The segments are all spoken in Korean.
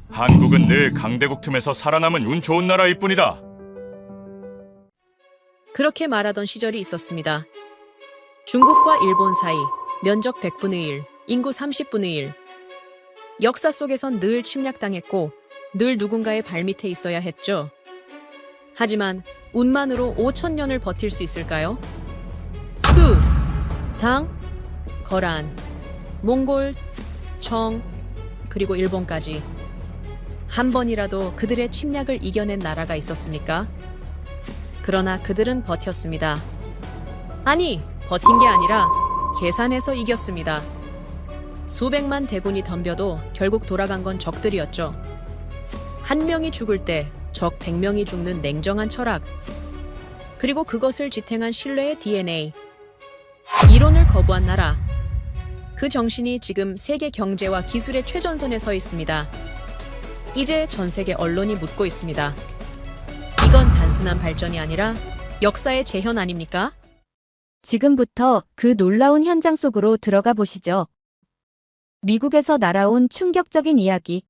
한국은 늘 강대국 틈에서 살아남은 운 좋은 나라일 뿐이다. 그렇게 말하던 시절이 있었습니다. 중국과 일본 사이 면적 100분의 1, 인구 30분의 1. 역사 속에선 늘 침략당했고 늘 누군가의 발밑에 있어야 했죠. 하지만 운만으로 5천년을 버틸 수 있을까요? 수, 당, 거란, 몽골, 청, 그리고 일본까지 한 번이라도 그들의 침략을 이겨낸 나라가 있었습니까? 그러나 그들은 버텼습니다. 아니, 버틴 게 아니라 계산해서 이겼습니다. 수백만 대군이 덤벼도 결국 돌아간 건 적들이었죠. 한 명이 죽을 때 적 100명이 죽는 냉정한 철학. 그리고 그것을 지탱한 신뢰의 DNA. 이론을 거부한 나라. 그 정신이 지금 세계 경제와 기술의 최전선에 서 있습니다. 이제 전 세계 언론이 묻고 있습니다. 이건 단순한 발전이 아니라 역사의 재현 아닙니까? 지금부터 그 놀라운 현장 속으로 들어가 보시죠. 미국에서 날아온 충격적인 이야기.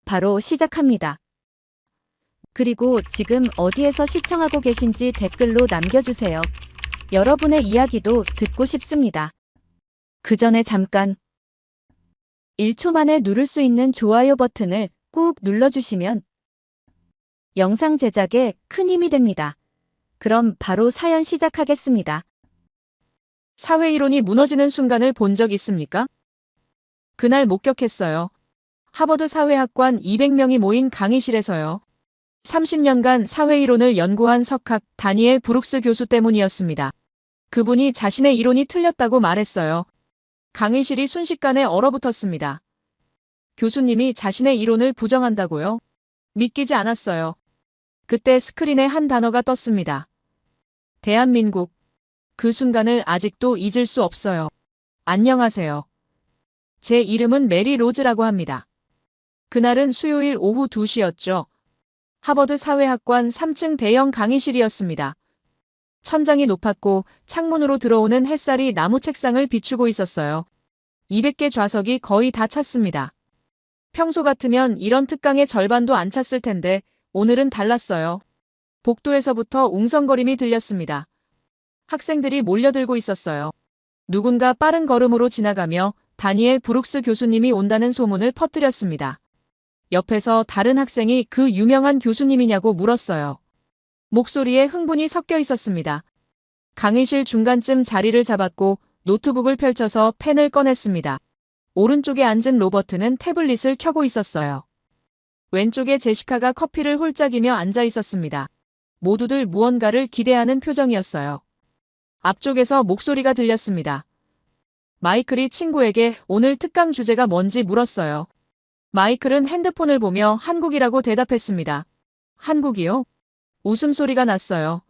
바로 시작합니다. 그리고 지금 어디에서 시청하고 계신지 댓글로 남겨주세요. 여러분의 이야기도 듣고 싶습니다. 그 전에 잠깐 1초 만에 누를 수 있는 좋아요 버튼을 꾹 눌러주시면 영상 제작에 큰 힘이 됩니다. 그럼 바로 사연 시작하겠습니다. 사회 이론이 무너지는 순간을 본 적 있습니까? 그날 목격했어요. 하버드 사회학관 200명이 모인 강의실에서요. 30년간 사회 이론을 연구한 석학 다니엘 브룩스 교수 때문이었습니다. 그분이 자신의 이론이 틀렸다고 말했어요. 강의실이 순식간에 얼어붙었습니다. 교수님이 자신의 이론을 부정한다고요? 믿기지 않았어요. 그때 스크린에 한 단어가 떴습니다. 대한민국. 그 순간을 아직도 잊을 수 없어요. 안녕하세요. 제 이름은 메리 로즈라고 합니다. 그날은 수요일 오후 2시였죠. 하버드 사회학관 3층 대형 강의실이었습니다. 천장이 높았고 창문으로 들어오는 햇살이 나무 책상을 비추고 있었어요. 200개 좌석이 거의 다 찼습니다. 평소 같으면 이런 특강의 절반도 안 찼을 텐데 오늘은 달랐어요. 복도에서부터 웅성거림이 들렸습니다. 학생들이 몰려들고 있었어요. 누군가 빠른 걸음으로 지나가며 다니엘 브룩스 교수님이 온다는 소문을 퍼뜨렸습니다. 옆에서 다른 학생이 그 유명한 교수님이냐고 물었어요. 목소리에 흥분이 섞여 있었습니다. 강의실 중간쯤 자리를 잡았고 노트북을 펼쳐서 펜을 꺼냈습니다. 오른쪽에 앉은 로버트는 태블릿을 켜고 있었어요. 왼쪽에 제시카가 커피를 홀짝이며 앉아 있었습니다. 모두들 무언가를 기대하는 표정이었어요. 앞쪽에서 목소리가 들렸습니다. 마이클이 친구에게 오늘 특강 주제가 뭔지 물었어요. 마이클은 핸드폰을 보며 한국이라고 대답했습니다. 한국이요? 웃음소리가 났어요.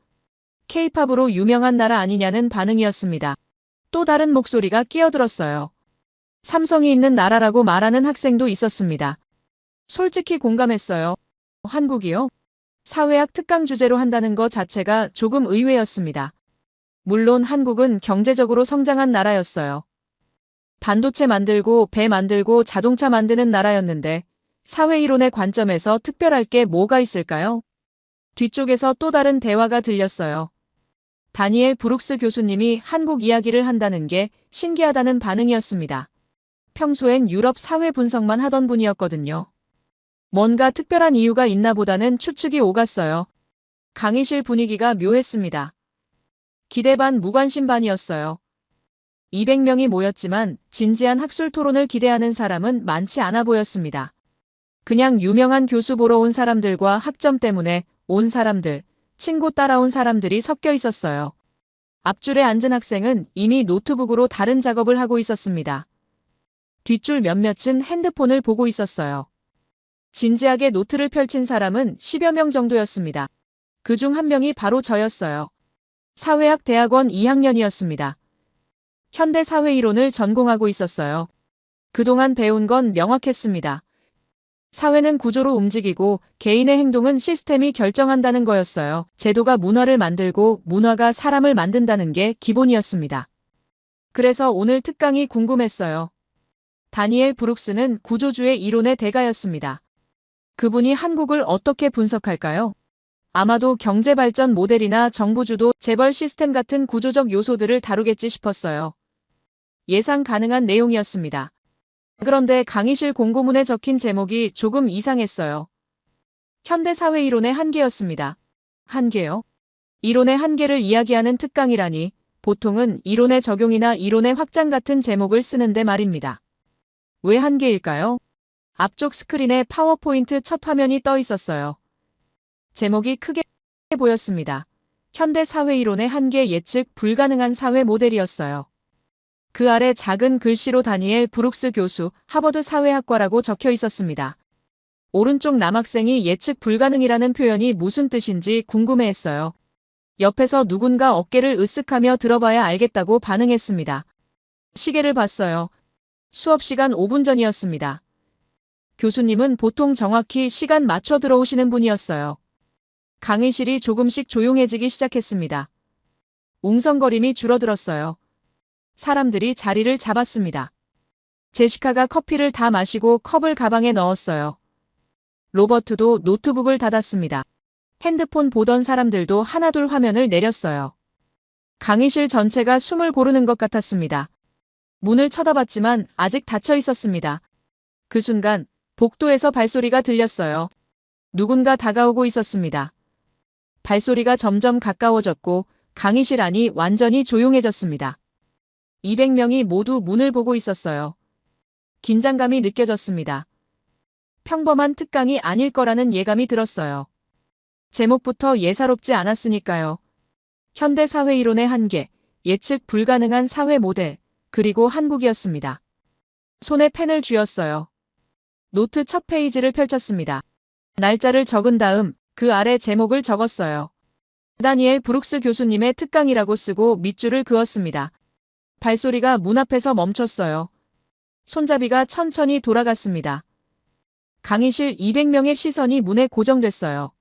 K-팝으로 유명한 나라 아니냐는 반응이었습니다. 또 다른 목소리가 끼어들었어요. 삼성이 있는 나라라고 말하는 학생도 있었습니다. 솔직히 공감했어요. 한국이요? 사회학 특강 주제로 한다는 것 자체가 조금 의외였습니다. 물론 한국은 경제적으로 성장한 나라였어요. 반도체 만들고 배 만들고 자동차 만드는 나라였는데 사회이론의 관점에서 특별할 게 뭐가 있을까요? 뒤쪽에서 또 다른 대화가 들렸어요. 다니엘 브룩스 교수님이 한국 이야기를 한다는 게 신기하다는 반응이었습니다. 평소엔 유럽 사회 분석만 하던 분이었거든요. 뭔가 특별한 이유가 있나 보다는 추측이 오갔어요. 강의실 분위기가 묘했습니다. 기대 반 무관심 반이었어요. 200명이 모였지만 진지한 학술 토론을 기대하는 사람은 많지 않아 보였습니다. 그냥 유명한 교수 보러 온 사람들과 학점 때문에 온 사람들, 친구 따라온 사람들이 섞여 있었어요. 앞줄에 앉은 학생은 이미 노트북으로 다른 작업을 하고 있었습니다. 뒷줄 몇몇은 핸드폰을 보고 있었어요. 진지하게 노트를 펼친 사람은 10여 명 정도였습니다. 그중 한 명이 바로 저였어요. 사회학 대학원 2학년이었습니다. 현대사회이론을 전공하고 있었어요. 그동안 배운 건 명확했습니다. 사회는 구조로 움직이고 개인의 행동은 시스템이 결정한다는 거였어요. 제도가 문화를 만들고 문화가 사람을 만든다는 게 기본이었습니다. 그래서 오늘 특강이 궁금했어요. 다니엘 브룩스는 구조주의 이론의 대가였습니다. 그분이 한국을 어떻게 분석할까요? 아마도 경제발전 모델이나 정부주도 재벌 시스템 같은 구조적 요소들을 다루겠지 싶었어요. 예상 가능한 내용이었습니다. 그런데 강의실 공고문에 적힌 제목이 조금 이상했어요. 현대사회이론의 한계였습니다. 한계요? 이론의 한계를 이야기하는 특강이라니 보통은 이론의 적용이나 이론의 확장 같은 제목을 쓰는데 말입니다. 왜 한계일까요? 앞쪽 스크린에 파워포인트 첫 화면이 떠 있었어요. 제목이 크게 보였습니다. 현대사회이론의 한계 예측 불가능한 사회 모델이었어요. 그 아래 작은 글씨로 다니엘 브룩스 교수, 하버드 사회학과라고 적혀 있었습니다. 오른쪽 남학생이 예측 불가능이라는 표현이 무슨 뜻인지 궁금해했어요. 옆에서 누군가 어깨를 으쓱하며 들어봐야 알겠다고 반응했습니다. 시계를 봤어요. 수업 시간 5분 전이었습니다. 교수님은 보통 정확히 시간 맞춰 들어오시는 분이었어요. 강의실이 조금씩 조용해지기 시작했습니다. 웅성거림이 줄어들었어요. 사람들이 자리를 잡았습니다. 제시카가 커피를 다 마시고 컵을 가방에 넣었어요. 로버트도 노트북을 닫았습니다. 핸드폰 보던 사람들도 하나둘 화면을 내렸어요. 강의실 전체가 숨을 고르는 것 같았습니다. 문을 쳐다봤지만 아직 닫혀 있었습니다. 그 순간 복도에서 발소리가 들렸어요. 누군가 다가오고 있었습니다. 발소리가 점점 가까워졌고 강의실 안이 완전히 조용해졌습니다. 200명이 모두 문을 보고 있었어요. 긴장감이 느껴졌습니다. 평범한 특강이 아닐 거라는 예감이 들었어요. 제목부터 예사롭지 않았으니까요. 현대사회이론의 한계, 예측 불가능한 사회 모델, 그리고 한국이었습니다. 손에 펜을 쥐었어요. 노트 첫 페이지를 펼쳤습니다. 날짜를 적은 다음 그 아래 제목을 적었어요. 다니엘 브룩스 교수님의 특강이라고 쓰고 밑줄을 그었습니다. 발소리가 문 앞에서 멈췄어요. 손잡이가 천천히 돌아갔습니다. 강의실 200명의 시선이 문에 고정됐어요.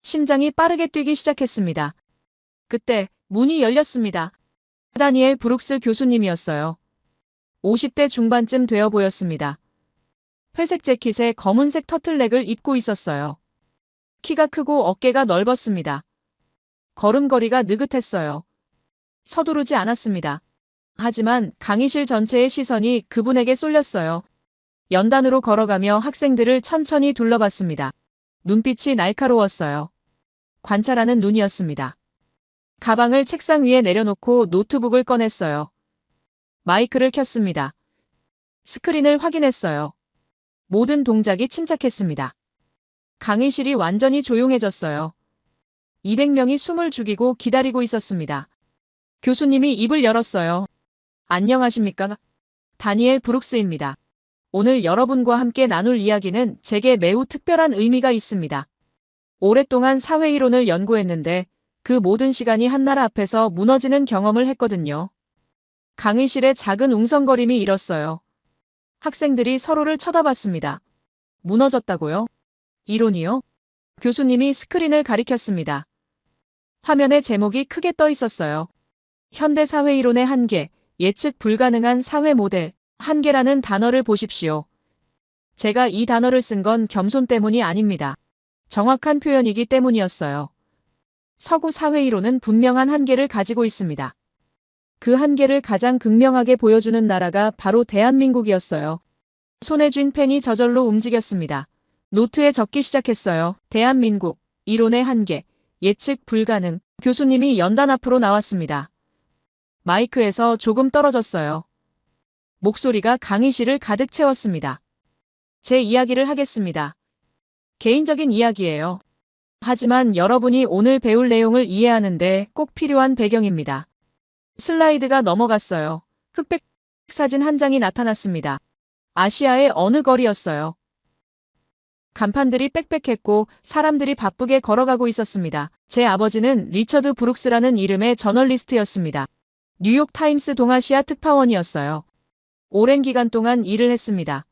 심장이 빠르게 뛰기 시작했습니다. 그때 문이 열렸습니다. 다니엘 브룩스 교수님이었어요. 50대 중반쯤 되어 보였습니다. 회색 재킷에 검은색 터틀넥을 입고 있었어요. 키가 크고 어깨가 넓었습니다. 걸음걸이가 느긋했어요. 서두르지 않았습니다. 하지만 강의실 전체의 시선이 그분에게 쏠렸어요. 연단으로 걸어가며 학생들을 천천히 둘러봤습니다. 눈빛이 날카로웠어요. 관찰하는 눈이었습니다. 가방을 책상 위에 내려놓고 노트북을 꺼냈어요. 마이크를 켰습니다. 스크린을 확인했어요. 모든 동작이 침착했습니다. 강의실이 완전히 조용해졌어요. 200명이 숨을 죽이고 기다리고 있었습니다. 교수님이 입을 열었어요. 안녕하십니까? 다니엘 브룩스입니다. 오늘 여러분과 함께 나눌 이야기는 제게 매우 특별한 의미가 있습니다. 오랫동안 사회이론을 연구했는데 그 모든 시간이 한나라 앞에서 무너지는 경험을 했거든요. 강의실에 작은 웅성거림이 일었어요. 학생들이 서로를 쳐다봤습니다. 무너졌다고요? 이론이요? 교수님이 스크린을 가리켰습니다. 화면에 제목이 크게 떠 있었어요. 현대사회이론의 한계, 예측 불가능한 사회 모델, 한계라는 단어를 보십시오. 제가 이 단어를 쓴 건 겸손 때문이 아닙니다. 정확한 표현이기 때문이었어요. 서구 사회이론은 분명한 한계를 가지고 있습니다. 그 한계를 가장 극명하게 보여주는 나라가 바로 대한민국이었어요. 손에 쥔 펜이 저절로 움직였습니다. 노트에 적기 시작했어요. 대한민국, 이론의 한계, 예측 불가능. 교수님이 연단 앞으로 나왔습니다. 마이크에서 조금 떨어졌어요. 목소리가 강의실을 가득 채웠습니다. 제 이야기를 하겠습니다. 개인적인 이야기예요. 하지만 여러분이 오늘 배울 내용을 이해하는데 꼭 필요한 배경입니다. 슬라이드가 넘어갔어요. 흑백 사진 한 장이 나타났습니다. 아시아의 어느 거리였어요. 간판들이 빽빽했고 사람들이 바쁘게 걸어가고 있었습니다. 제 아버지는 리처드 브룩스라는 이름의 저널리스트였습니다. 뉴욕 타임스 동아시아 특파원이었어요. 오랜 기간 동안 일을 했습니다.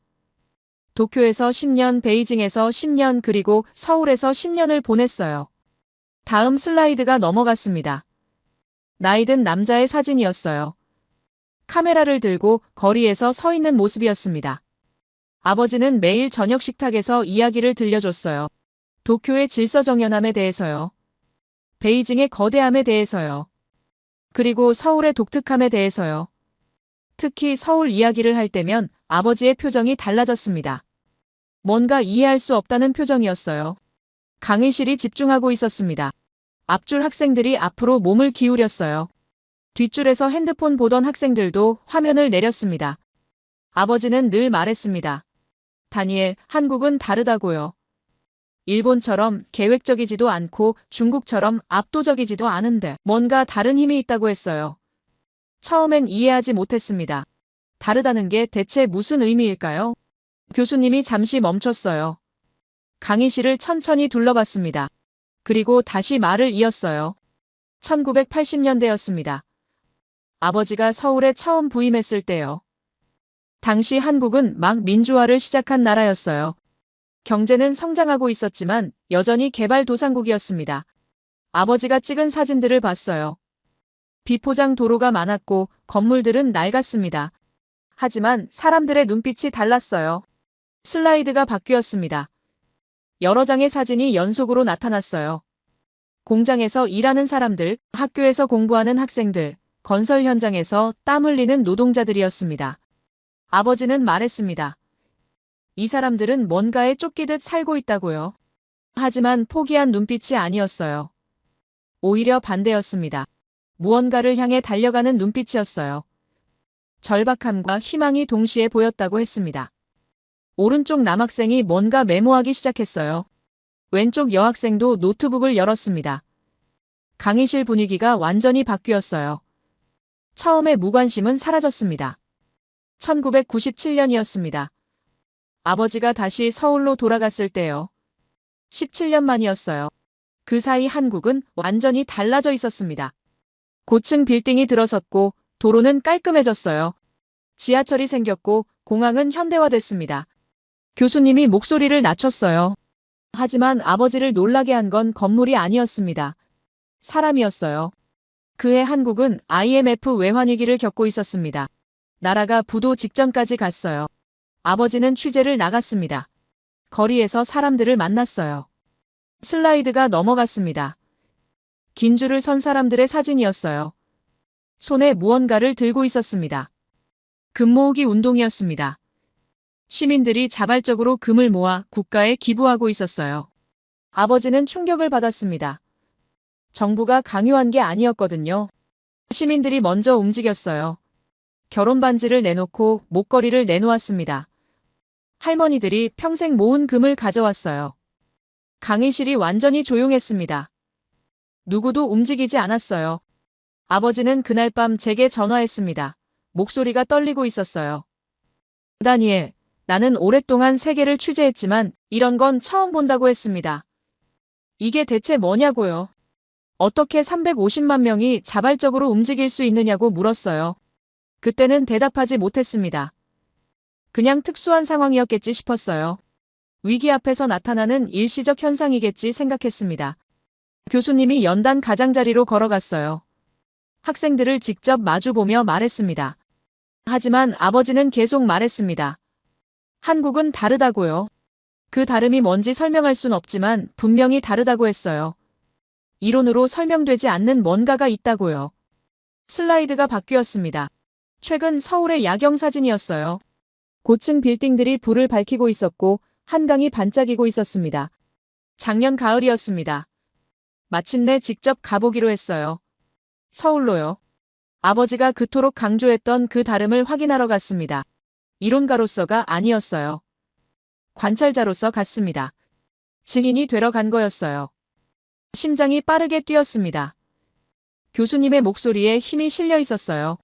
도쿄에서 10년, 베이징에서 10년, 그리고 서울에서 10년을 보냈어요. 다음 슬라이드가 넘어갔습니다. 나이든 남자의 사진이었어요. 카메라를 들고 거리에서 서 있는 모습이었습니다. 아버지는 매일 저녁 식탁에서 이야기를 들려줬어요. 도쿄의 질서정연함에 대해서요. 베이징의 거대함에 대해서요. 그리고 서울의 독특함에 대해서요. 특히 서울 이야기를 할 때면 아버지의 표정이 달라졌습니다. 뭔가 이해할 수 없다는 표정이었어요. 강의실이 집중하고 있었습니다. 앞줄 학생들이 앞으로 몸을 기울였어요. 뒷줄에서 핸드폰 보던 학생들도 화면을 내렸습니다. 아버지는 늘 말했습니다. 다니엘, 한국은 다르다고요. 일본처럼 계획적이지도 않고 중국처럼 압도적이지도 않은데 뭔가 다른 힘이 있다고 했어요. 처음엔 이해하지 못했습니다. 다르다는 게 대체 무슨 의미일까요? 교수님이 잠시 멈췄어요. 강의실을 천천히 둘러봤습니다. 그리고 다시 말을 이었어요. 1980년대였습니다. 아버지가 서울에 처음 부임했을 때요. 당시 한국은 막 민주화를 시작한 나라였어요. 경제는 성장하고 있었지만 여전히 개발도상국이었습니다. 아버지가 찍은 사진들을 봤어요. 비포장 도로가 많았고 건물들은 낡았습니다. 하지만 사람들의 눈빛이 달랐어요. 슬라이드가 바뀌었습니다. 여러 장의 사진이 연속으로 나타났어요. 공장에서 일하는 사람들, 학교에서 공부하는 학생들, 건설 현장에서 땀 흘리는 노동자들이었습니다. 아버지는 말했습니다. 이 사람들은 뭔가에 쫓기듯 살고 있다고요. 하지만 포기한 눈빛이 아니었어요. 오히려 반대였습니다. 무언가를 향해 달려가는 눈빛이었어요. 절박함과 희망이 동시에 보였다고 했습니다. 오른쪽 남학생이 뭔가 메모하기 시작했어요. 왼쪽 여학생도 노트북을 열었습니다. 강의실 분위기가 완전히 바뀌었어요. 처음에 무관심은 사라졌습니다. 1997년이었습니다. 아버지가 다시 서울로 돌아갔을 때요. 17년 만이었어요. 그 사이 한국은 완전히 달라져 있었습니다. 고층 빌딩이 들어섰고 도로는 깔끔해졌어요. 지하철이 생겼고 공항은 현대화됐습니다. 교수님이 목소리를 낮췄어요. 하지만 아버지를 놀라게 한 건 건물이 아니었습니다. 사람이었어요. 그해 한국은 IMF 외환위기를 겪고 있었습니다. 나라가 부도 직전까지 갔어요. 아버지는 취재를 나갔습니다. 거리에서 사람들을 만났어요. 슬라이드가 넘어갔습니다. 긴 줄을 선 사람들의 사진이었어요. 손에 무언가를 들고 있었습니다. 금 모으기 운동이었습니다. 시민들이 자발적으로 금을 모아 국가에 기부하고 있었어요. 아버지는 충격을 받았습니다. 정부가 강요한 게 아니었거든요. 시민들이 먼저 움직였어요. 결혼 반지를 내놓고 목걸이를 내놓았습니다. 할머니들이 평생 모은 금을 가져왔어요. 강의실이 완전히 조용했습니다. 누구도 움직이지 않았어요. 아버지는 그날 밤 제게 전화했습니다. 목소리가 떨리고 있었어요. 다니엘, 나는 오랫동안 세계를 취재했지만 이런 건 처음 본다고 했습니다. 이게 대체 뭐냐고요? 어떻게 350만 명이 자발적으로 움직일 수 있느냐고 물었어요. 그때는 대답하지 못했습니다. 그냥 특수한 상황이었겠지 싶었어요. 위기 앞에서 나타나는 일시적 현상이겠지 생각했습니다. 교수님이 연단 가장자리로 걸어갔어요. 학생들을 직접 마주보며 말했습니다. 하지만 아버지는 계속 말했습니다. 한국은 다르다고요. 그 다름이 뭔지 설명할 순 없지만 분명히 다르다고 했어요. 이론으로 설명되지 않는 뭔가가 있다고요. 슬라이드가 바뀌었습니다. 최근 서울의 야경 사진이었어요. 고층 빌딩들이 불을 밝히고 있었고 한강이 반짝이고 있었습니다. 작년 가을이었습니다. 마침내 직접 가보기로 했어요. 서울로요. 아버지가 그토록 강조했던 그 다름을 확인하러 갔습니다. 이론가로서가 아니었어요. 관찰자로서 갔습니다. 증인이 되러 간 거였어요. 심장이 빠르게 뛰었습니다. 교수님의 목소리에 힘이 실려 있었어요.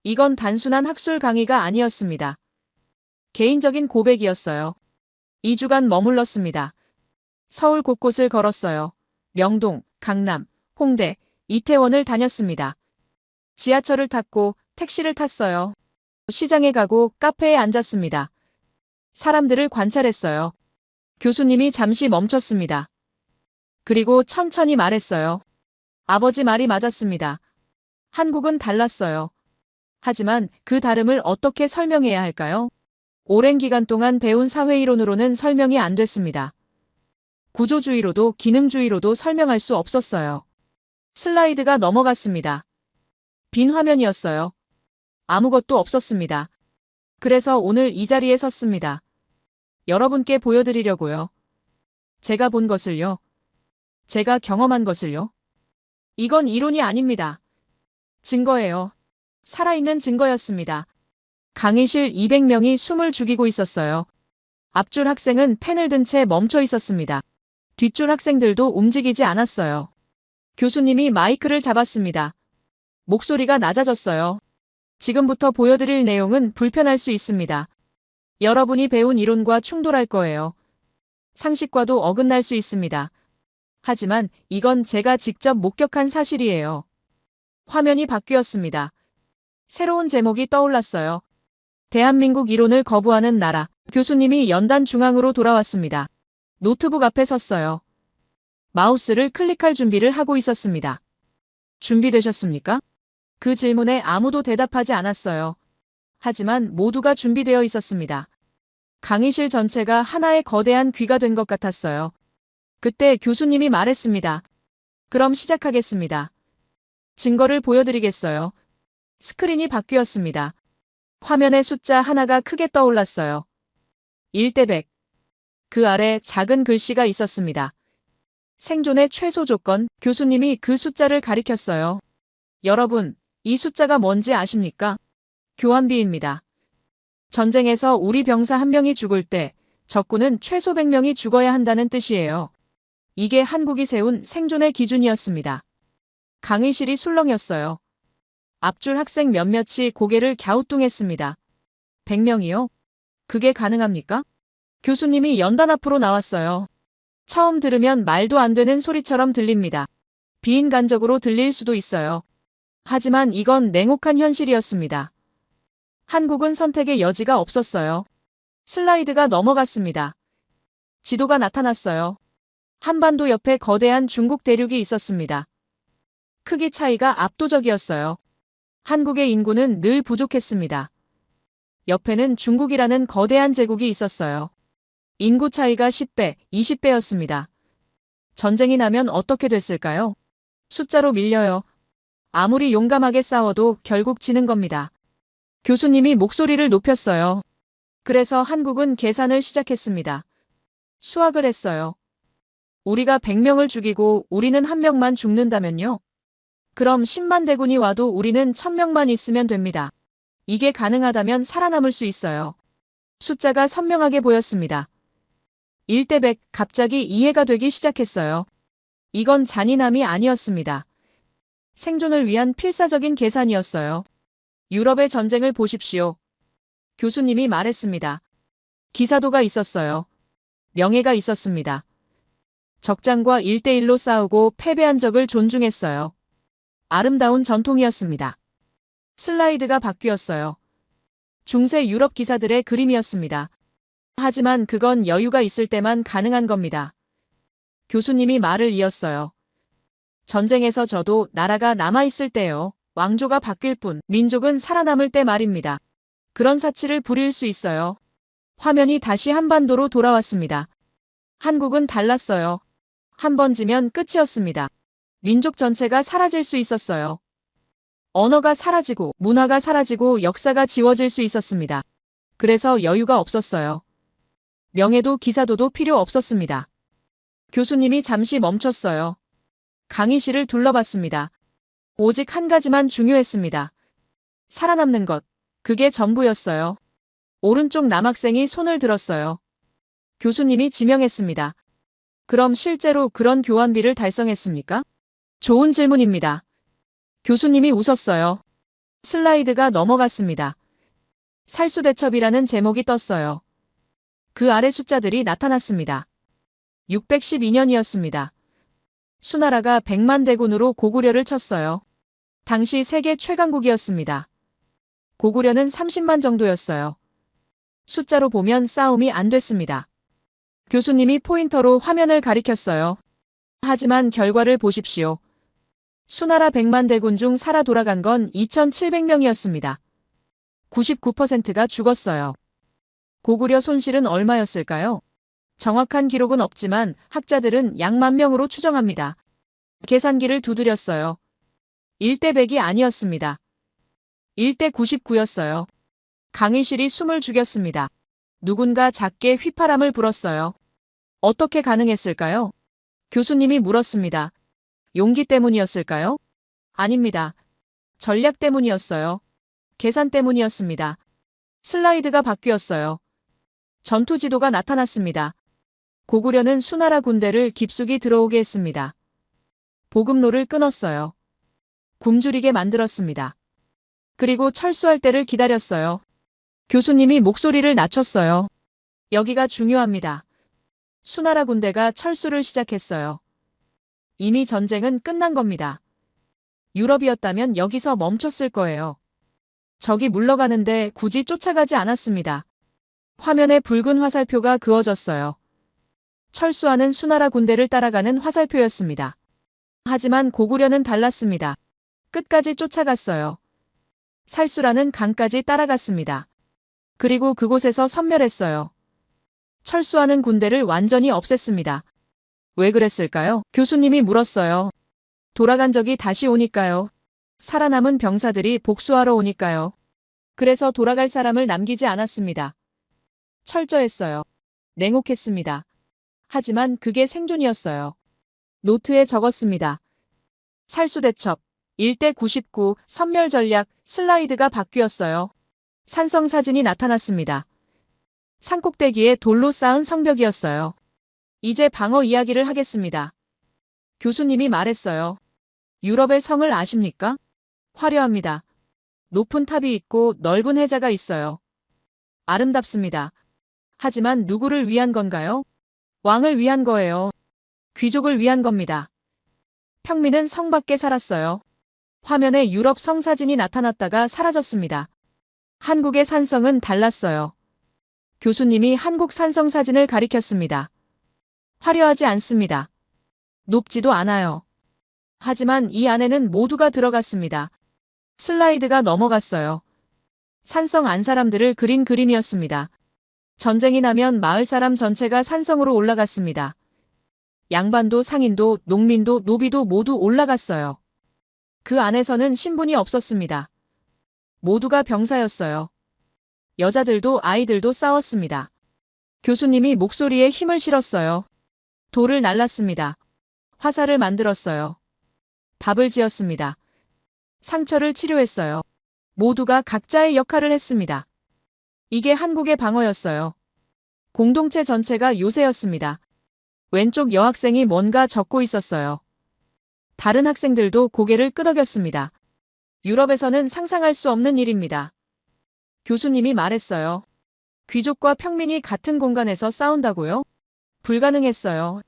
이건 단순한 학술 강의가 아니었습니다. 개인적인 고백이었어요. 2주간 머물렀습니다. 서울 곳곳을 걸었어요. 명동, 강남, 홍대, 이태원을 다녔습니다. 지하철을 탔고 택시를 탔어요. 시장에 가고 카페에 앉았습니다. 사람들을 관찰했어요. 교수님이 잠시 멈췄습니다. 그리고 천천히 말했어요. 아버지 말이 맞았습니다. 한국은 달랐어요. 하지만 그 다름을 어떻게 설명해야 할까요? 오랜 기간 동안 배운 사회이론으로는 설명이 안 됐습니다. 구조주의로도 기능주의로도 설명할 수 없었어요. 슬라이드가 넘어갔습니다. 빈 화면이었어요. 아무것도 없었습니다. 그래서 오늘 이 자리에 섰습니다. 여러분께 보여드리려고요. 제가 본 것을요. 제가 경험한 것을요. 이건 이론이 아닙니다. 증거예요. 살아있는 증거였습니다. 강의실 200명이 숨을 죽이고 있었어요. 앞줄 학생은 펜을 든 채 멈춰 있었습니다. 뒷줄 학생들도 움직이지 않았어요. 교수님이 마이크를 잡았습니다. 목소리가 낮아졌어요. 지금부터 보여드릴 내용은 불편할 수 있습니다. 여러분이 배운 이론과 충돌할 거예요. 상식과도 어긋날 수 있습니다. 하지만 이건 제가 직접 목격한 사실이에요. 화면이 바뀌었습니다. 새로운 제목이 떠올랐어요. 대한민국 이론을 거부하는 나라. 교수님이 연단 중앙으로 돌아왔습니다. 노트북 앞에 섰어요. 마우스를 클릭할 준비를 하고 있었습니다. 준비되셨습니까? 그 질문에 아무도 대답하지 않았어요. 하지만 모두가 준비되어 있었습니다. 강의실 전체가 하나의 거대한 귀가 된 것 같았어요. 그때 교수님이 말했습니다. 그럼 시작하겠습니다. 증거를 보여드리겠어요. 스크린이 바뀌었습니다. 화면에 숫자 하나가 크게 떠올랐어요. 1대 100. 그 아래 작은 글씨가 있었습니다. 생존의 최소 조건, 교수님이 그 숫자를 가리켰어요. 여러분, 이 숫자가 뭔지 아십니까? 교환비입니다. 전쟁에서 우리 병사 한 명이 죽을 때 적군은 최소 100명이 죽어야 한다는 뜻이에요. 이게 한국이 세운 생존의 기준이었습니다. 강의실이 술렁였어요. 앞줄 학생 몇몇이 고개를 갸우뚱했습니다. 100명이요? 그게 가능합니까? 교수님이 연단 앞으로 나왔어요. 처음 들으면 말도 안 되는 소리처럼 들립니다. 비인간적으로 들릴 수도 있어요. 하지만 이건 냉혹한 현실이었습니다. 한국은 선택의 여지가 없었어요. 슬라이드가 넘어갔습니다. 지도가 나타났어요. 한반도 옆에 거대한 중국 대륙이 있었습니다. 크기 차이가 압도적이었어요. 한국의 인구는 늘 부족했습니다. 옆에는 중국이라는 거대한 제국이 있었어요. 인구 차이가 10배, 20배였습니다. 전쟁이 나면 어떻게 됐을까요? 숫자로 밀려요. 아무리 용감하게 싸워도 결국 지는 겁니다. 교수님이 목소리를 높였어요. 그래서 한국은 계산을 시작했습니다. 수학을 했어요. 우리가 100명을 죽이고 우리는 1명만 죽는다면요? 그럼 10만 대군이 와도 우리는 1000명만 있으면 됩니다. 이게 가능하다면 살아남을 수 있어요. 숫자가 선명하게 보였습니다. 1대 100 갑자기 이해가 되기 시작했어요. 이건 잔인함이 아니었습니다. 생존을 위한 필사적인 계산이었어요. 유럽의 전쟁을 보십시오. 교수님이 말했습니다. 기사도가 있었어요. 명예가 있었습니다. 적장과 1대1로 싸우고 패배한 적을 존중했어요. 아름다운 전통이었습니다. 슬라이드가 바뀌었어요. 중세 유럽 기사들의 그림이었습니다. 하지만 그건 여유가 있을 때만 가능한 겁니다. 교수님이 말을 이었어요. 전쟁에서 져도 나라가 남아있을 때요. 왕조가 바뀔 뿐 민족은 살아남을 때 말입니다. 그런 사치를 부릴 수 있어요. 화면이 다시 한반도로 돌아왔습니다. 한국은 달랐어요. 한 번 지면 끝이었습니다. 민족 전체가 사라질 수 있었어요. 언어가 사라지고 문화가 사라지고 역사가 지워질 수 있었습니다. 그래서 여유가 없었어요. 명예도 기사도도 필요 없었습니다. 교수님이 잠시 멈췄어요. 강의실을 둘러봤습니다. 오직 한 가지만 중요했습니다. 살아남는 것. 그게 전부였어요. 오른쪽 남학생이 손을 들었어요. 교수님이 지명했습니다. 그럼 실제로 그런 교환비를 달성했습니까? 좋은 질문입니다. 교수님이 웃었어요. 슬라이드가 넘어갔습니다. 살수대첩이라는 제목이 떴어요. 그 아래 숫자들이 나타났습니다. 612년이었습니다. 수나라가 100만 대군으로 고구려를 쳤어요. 당시 세계 최강국이었습니다. 고구려는 30만 정도였어요. 숫자로 보면 싸움이 안 됐습니다. 교수님이 포인터로 화면을 가리켰어요. 하지만 결과를 보십시오. 수나라 100만 대군 중 살아 돌아간 건 2,700명이었습니다. 99%가 죽었어요. 고구려 손실은 얼마였을까요? 정확한 기록은 없지만 학자들은 약 10,000명으로 추정합니다. 계산기를 두드렸어요. 1대 100이 아니었습니다. 1대 99였어요. 강의실이 숨을 죽였습니다. 누군가 작게 휘파람을 불었어요. 어떻게 가능했을까요? 교수님이 물었습니다. 용기 때문이었을까요? 아닙니다. 전략 때문이었어요. 계산 때문이었습니다. 슬라이드가 바뀌었어요. 전투 지도가 나타났습니다. 고구려는 수나라 군대를 깊숙이 들어오게 했습니다. 보급로를 끊었어요. 굶주리게 만들었습니다. 그리고 철수할 때를 기다렸어요. 교수님이 목소리를 낮췄어요. 여기가 중요합니다. 수나라 군대가 철수를 시작했어요. 이미 전쟁은 끝난 겁니다. 유럽이었다면 여기서 멈췄을 거예요. 적이 물러가는데 굳이 쫓아가지 않았습니다. 화면에 붉은 화살표가 그어졌어요. 철수하는 수나라 군대를 따라가는 화살표였습니다. 하지만 고구려는 달랐습니다. 끝까지 쫓아갔어요. 살수라는 강까지 따라갔습니다. 그리고 그곳에서 섬멸했어요. 철수하는 군대를 완전히 없앴습니다. 왜 그랬을까요? 교수님이 물었어요. 돌아간 적이 다시 오니까요. 살아남은 병사들이 복수하러 오니까요. 그래서 돌아갈 사람을 남기지 않았습니다. 철저했어요. 냉혹했습니다. 하지만 그게 생존이었어요. 노트에 적었습니다. 살수대첩 1대 99 섬멸 전략. 슬라이드가 바뀌었어요. 산성 사진이 나타났습니다. 산꼭대기에 돌로 쌓은 성벽이었어요. 이제 방어 이야기를 하겠습니다. 교수님이 말했어요. 유럽의 성을 아십니까? 화려합니다. 높은 탑이 있고 넓은 해자가 있어요. 아름답습니다. 하지만 누구를 위한 건가요? 왕을 위한 거예요. 귀족을 위한 겁니다. 평민은 성 밖에 살았어요. 화면에 유럽 성 사진이 나타났다가 사라졌습니다. 한국의 산성은 달랐어요. 교수님이 한국 산성 사진을 가리켰습니다. 화려하지 않습니다. 높지도 않아요. 하지만 이 안에는 모두가 들어갔습니다. 슬라이드가 넘어갔어요. 산성 안 사람들을 그린 그림이었습니다. 전쟁이 나면 마을 사람 전체가 산성으로 올라갔습니다. 양반도 상인도 농민도 노비도 모두 올라갔어요. 그 안에서는 신분이 없었습니다. 모두가 병사였어요. 여자들도 아이들도 싸웠습니다. 교수님이 목소리에 힘을 실었어요. 돌을 날랐습니다. 화살을 만들었어요. 밥을 지었습니다. 상처를 치료했어요. 모두가 각자의 역할을 했습니다. 이게 한국의 방어였어요. 공동체 전체가 요새였습니다. 왼쪽 여학생이 뭔가 적고 있었어요. 다른 학생들도 고개를 끄덕였습니다. 유럽에서는 상상할 수 없는 일입니다. 교수님이 말했어요. 귀족과 평민이 같은 공간에서 싸운다고요? 불가능했어요.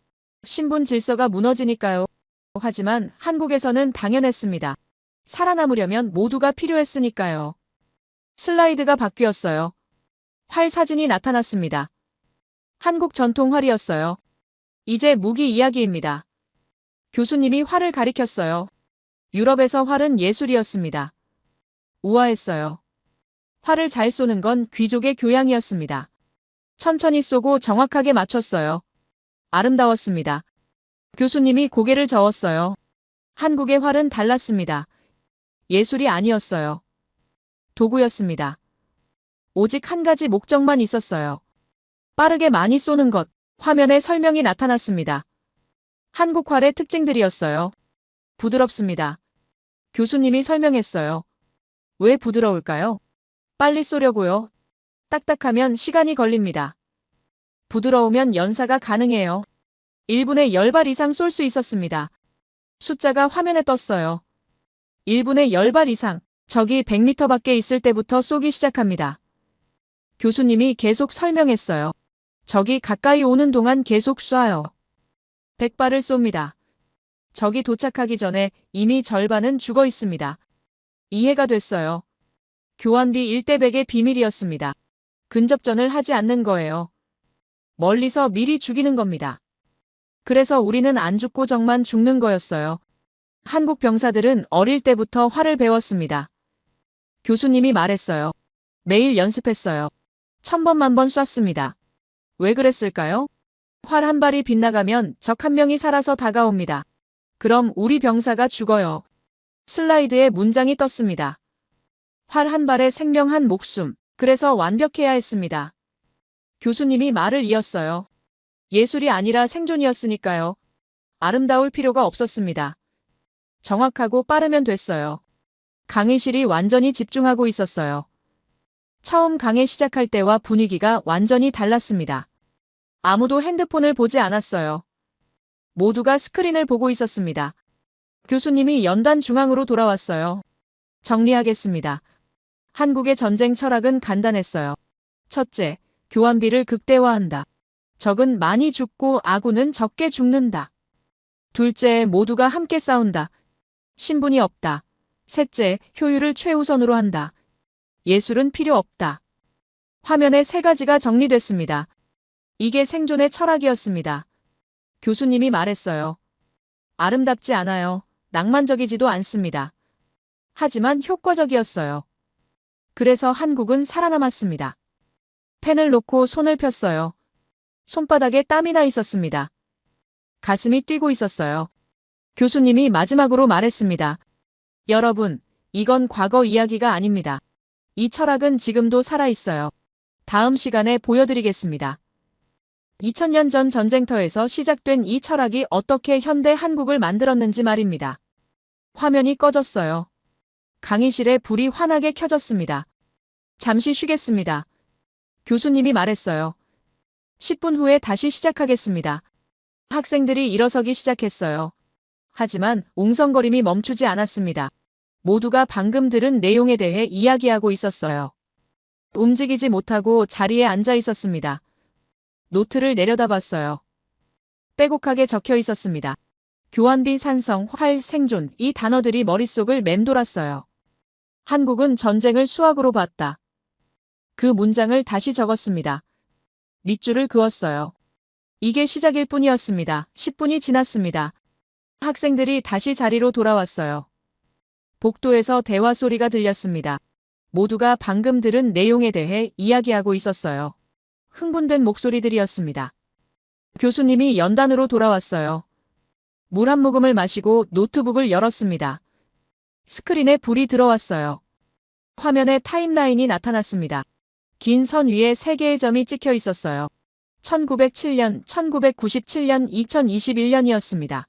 신분 질서가 무너지니까요. 하지만 한국에서는 당연했습니다. 살아남으려면 모두가 필요했으니까요. 슬라이드가 바뀌었어요. 활 사진이 나타났습니다. 한국 전통 활이었어요. 이제 무기 이야기입니다. 교수님이 활을 가리켰어요. 유럽에서 활은 예술이었습니다. 우아했어요. 활을 잘 쏘는 건 귀족의 교양이었습니다. 천천히 쏘고 정확하게 맞췄어요. 아름다웠습니다. 교수님이 고개를 저었어요. 한국의 활은 달랐습니다. 예술이 아니었어요. 도구였습니다. 오직 한 가지 목적만 있었어요. 빠르게 많이 쏘는 것. 화면에 설명이 나타났습니다. 한국 활의 특징들이었어요. 부드럽습니다. 교수님이 설명했어요. 왜 부드러울까요? 빨리 쏘려고요. 딱딱하면 시간이 걸립니다. 부드러우면 연사가 가능해요. 1분에 10발 이상 쏠 수 있었습니다. 숫자가 화면에 떴어요. 1분에 10발 이상. 적이 100m 밖에 있을 때부터 쏘기 시작합니다. 교수님이 계속 설명했어요. 적이 가까이 오는 동안 계속 쏴요. 100발을 쏩니다. 적이 도착하기 전에 이미 절반은 죽어 있습니다. 이해가 됐어요. 교환비 1대 100의 비밀이었습니다. 근접전을 하지 않는 거예요. 멀리서 미리 죽이는 겁니다. 그래서 우리는 안 죽고 적만 죽는 거였어요. 한국 병사들은 어릴 때부터 활을 배웠습니다. 교수님이 말했어요. 매일 연습했어요. 천번 만번 쐈습니다. 왜 그랬을까요? 활 한 발이 빗나가면 적 한 명이 살아서 다가옵니다. 그럼 우리 병사가 죽어요. 슬라이드에 문장이 떴습니다. 활 한 발에 생명 한 목숨. 그래서 완벽해야 했습니다. 교수님이 말을 이었어요. 예술이 아니라 생존이었으니까요. 아름다울 필요가 없었습니다. 정확하고 빠르면 됐어요. 강의실이 완전히 집중하고 있었어요. 처음 강의 시작할 때와 분위기가 완전히 달랐습니다. 아무도 핸드폰을 보지 않았어요. 모두가 스크린을 보고 있었습니다. 교수님이 연단 중앙으로 돌아왔어요. 정리하겠습니다. 한국의 전쟁 철학은 간단했어요. 첫째, 교환비를 극대화한다. 적은 많이 죽고 아군은 적게 죽는다. 둘째, 모두가 함께 싸운다. 신분이 없다. 셋째, 효율을 최우선으로 한다. 예술은 필요 없다. 화면에 세 가지가 정리됐습니다. 이게 생존의 철학이었습니다. 교수님이 말했어요. 아름답지 않아요. 낭만적이지도 않습니다. 하지만 효과적이었어요. 그래서 한국은 살아남았습니다. 펜을 놓고 손을 폈어요. 손바닥에 땀이 나 있었습니다. 가슴이 뛰고 있었어요. 교수님이 마지막으로 말했습니다. 여러분, 이건 과거 이야기가 아닙니다. 이 철학은 지금도 살아있어요. 다음 시간에 보여드리겠습니다. 2000년 전 전쟁터에서 시작된 이 철학이 어떻게 현대 한국을 만들었는지 말입니다. 화면이 꺼졌어요. 강의실에 불이 환하게 켜졌습니다. 잠시 쉬겠습니다. 교수님이 말했어요. 10분 후에 다시 시작하겠습니다. 학생들이 일어서기 시작했어요. 하지만 웅성거림이 멈추지 않았습니다. 모두가 방금 들은 내용에 대해 이야기하고 있었어요. 움직이지 못하고 자리에 앉아 있었습니다. 노트를 내려다봤어요. 빼곡하게 적혀 있었습니다. 교환비, 산성, 활, 생존, 이 단어들이 머릿속을 맴돌았어요. 한국은 전쟁을 수학으로 봤다. 그 문장을 다시 적었습니다. 밑줄을 그었어요. 이게 시작일 뿐이었습니다. 10분이 지났습니다. 학생들이 다시 자리로 돌아왔어요. 복도에서 대화 소리가 들렸습니다. 모두가 방금 들은 내용에 대해 이야기하고 있었어요. 흥분된 목소리들이었습니다. 교수님이 연단으로 돌아왔어요. 물 한 모금을 마시고 노트북을 열었습니다. 스크린에 불이 들어왔어요. 화면에 타임라인이 나타났습니다. 긴 선 위에 3개의 점이 찍혀 있었어요. 1907년, 1997년, 2021년이었습니다.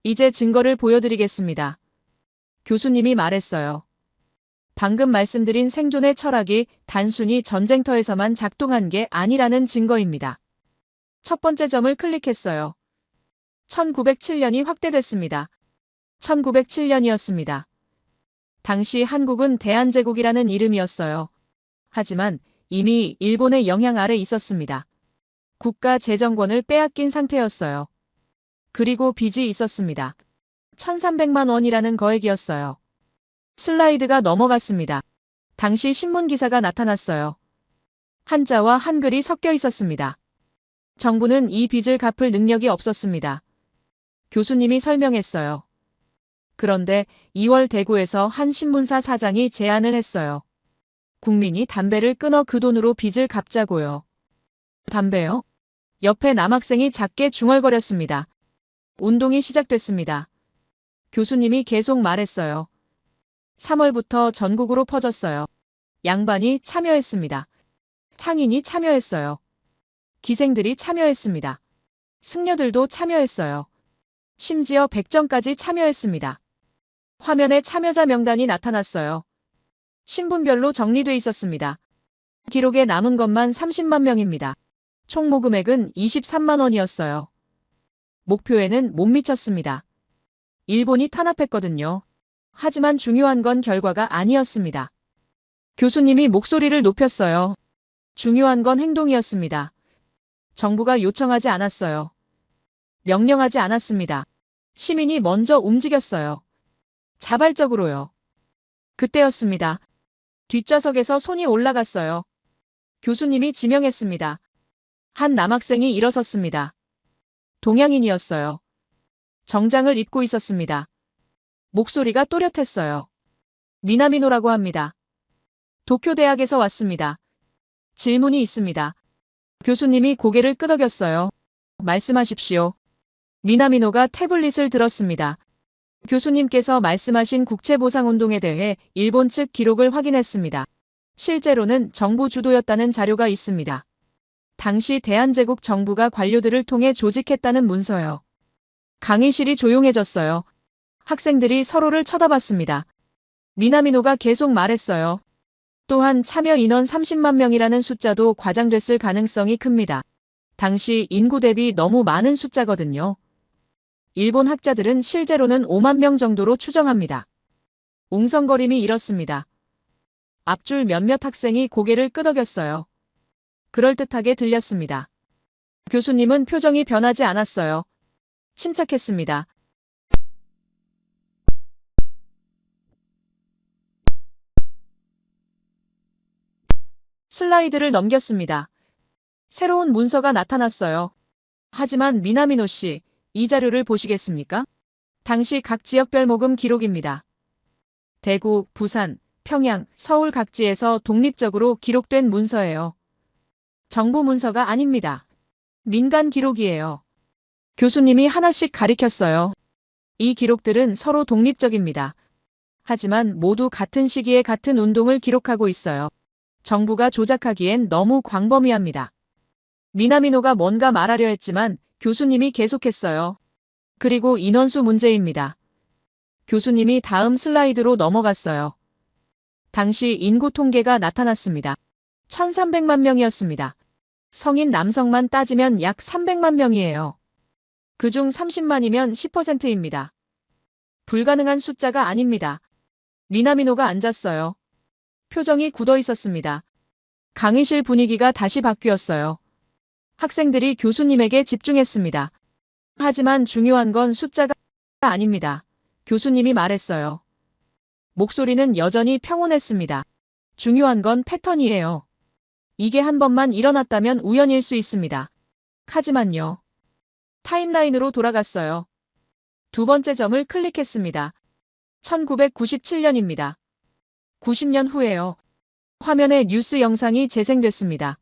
이제 증거를 보여드리겠습니다. 교수님이 말했어요. 방금 말씀드린 생존의 철학이 단순히 전쟁터에서만 작동한 게 아니라는 증거입니다. 첫 번째 점을 클릭했어요. 1907년이 확대됐습니다. 1907년이었습니다. 당시 한국은 대한제국이라는 이름이었어요. 하지만 이미 일본의 영향 아래 있었습니다. 국가 재정권을 빼앗긴 상태였어요. 그리고 빚이 있었습니다. 1300만 원이라는 거액이었어요. 슬라이드가 넘어갔습니다. 당시 신문 기사가 나타났어요. 한자와 한글이 섞여 있었습니다. 정부는 이 빚을 갚을 능력이 없었습니다. 교수님이 설명했어요. 그런데 2월 대구에서 한 신문사 사장이 제안을 했어요. 국민이 담배를 끊어 그 돈으로 빚을 갚자고요. 담배요? 옆에 남학생이 작게 중얼거렸습니다. 운동이 시작됐습니다. 교수님이 계속 말했어요. 3월부터 전국으로 퍼졌어요. 양반이 참여했습니다. 상인이 참여했어요. 기생들이 참여했습니다. 승려들도 참여했어요. 심지어 백정까지 참여했습니다. 화면에 참여자 명단이 나타났어요. 신분별로 정리돼 있었습니다. 기록에 남은 것만 30만 명입니다. 총 모금액은 23만 원이었어요. 목표에는 못 미쳤습니다. 일본이 탄압했거든요. 하지만 중요한 건 결과가 아니었습니다. 교수님이 목소리를 높였어요. 중요한 건 행동이었습니다. 정부가 요청하지 않았어요. 명령하지 않았습니다. 시민이 먼저 움직였어요. 자발적으로요. 그때였습니다. 뒷좌석에서 손이 올라갔어요. 교수님이 지명했습니다. 한 남학생이 일어섰습니다. 동양인이었어요. 정장을 입고 있었습니다. 목소리가 또렷했어요. 미나미노라고 합니다. 도쿄대학에서 왔습니다. 질문이 있습니다. 교수님이 고개를 끄덕였어요. 말씀하십시오. 미나미노가 태블릿을 들었습니다. 교수님께서 말씀하신 국채보상운동에 대해 일본 측 기록을 확인했습니다. 실제로는 정부 주도였다는 자료가 있습니다. 당시 대한제국 정부가 관료들을 통해 조직했다는 문서요. 강의실이 조용해졌어요. 학생들이 서로를 쳐다봤습니다. 미나미노가 계속 말했어요. 또한 참여 인원 30만 명이라는 숫자도 과장됐을 가능성이 큽니다. 당시 인구 대비 너무 많은 숫자거든요. 일본 학자들은 실제로는 5만 명 정도로 추정합니다. 웅성거림이 일었습니다. 앞줄 몇몇 학생이 고개를 끄덕였어요. 그럴듯하게 들렸습니다. 교수님은 표정이 변하지 않았어요. 침착했습니다. 슬라이드를 넘겼습니다. 새로운 문서가 나타났어요. 하지만 미나미노 씨, 이 자료를 보시겠습니까? 당시 각 지역별 모금 기록입니다. 대구, 부산, 평양, 서울 각지에서 독립적으로 기록된 문서예요. 정부 문서가 아닙니다. 민간 기록이에요. 교수님이 하나씩 가리켰어요. 이 기록들은 서로 독립적입니다. 하지만 모두 같은 시기에 같은 운동을 기록하고 있어요. 정부가 조작하기엔 너무 광범위합니다. 미나미노가 뭔가 말하려 했지만 교수님이 계속했어요. 그리고 인원수 문제입니다. 교수님이 다음 슬라이드로 넘어갔어요. 당시 인구 통계가 나타났습니다. 1300만 명이었습니다. 성인 남성만 따지면 약 300만 명이에요. 그중 30만이면 10%입니다. 불가능한 숫자가 아닙니다. 미나미노가 앉았어요. 표정이 굳어 있었습니다. 강의실 분위기가 다시 바뀌었어요. 학생들이 교수님에게 집중했습니다. 하지만 중요한 건 숫자가 아닙니다. 교수님이 말했어요. 목소리는 여전히 평온했습니다. 중요한 건 패턴이에요. 이게 한 번만 일어났다면 우연일 수 있습니다. 하지만요. 타임라인으로 돌아갔어요. 두 번째 점을 클릭했습니다. 1997년입니다. 90년 후에요. 화면에 뉴스 영상이 재생됐습니다.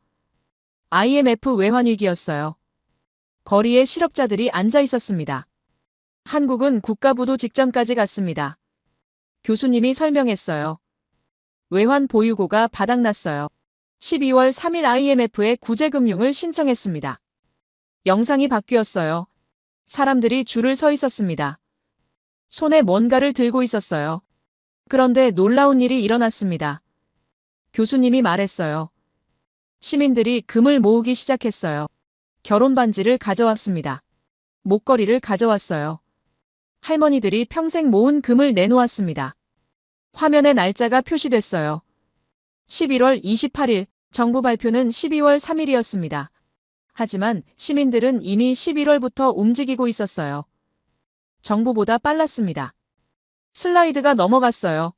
IMF 외환위기였어요. 거리에 실업자들이 앉아 있었습니다. 한국은 국가부도 직전까지 갔습니다. 교수님이 설명했어요. 외환 보유고가 바닥났어요. 12월 3일 IMF에 구제금융을 신청했습니다. 영상이 바뀌었어요. 사람들이 줄을 서 있었습니다. 손에 뭔가를 들고 있었어요. 그런데 놀라운 일이 일어났습니다. 교수님이 말했어요. 시민들이 금을 모으기 시작했어요. 결혼 반지를 가져왔습니다. 목걸이를 가져왔어요. 할머니들이 평생 모은 금을 내놓았습니다. 화면에 날짜가 표시됐어요. 11월 28일, 정부 발표는 12월 3일이었습니다. 하지만 시민들은 이미 11월부터 움직이고 있었어요. 정부보다 빨랐습니다. 슬라이드가 넘어갔어요.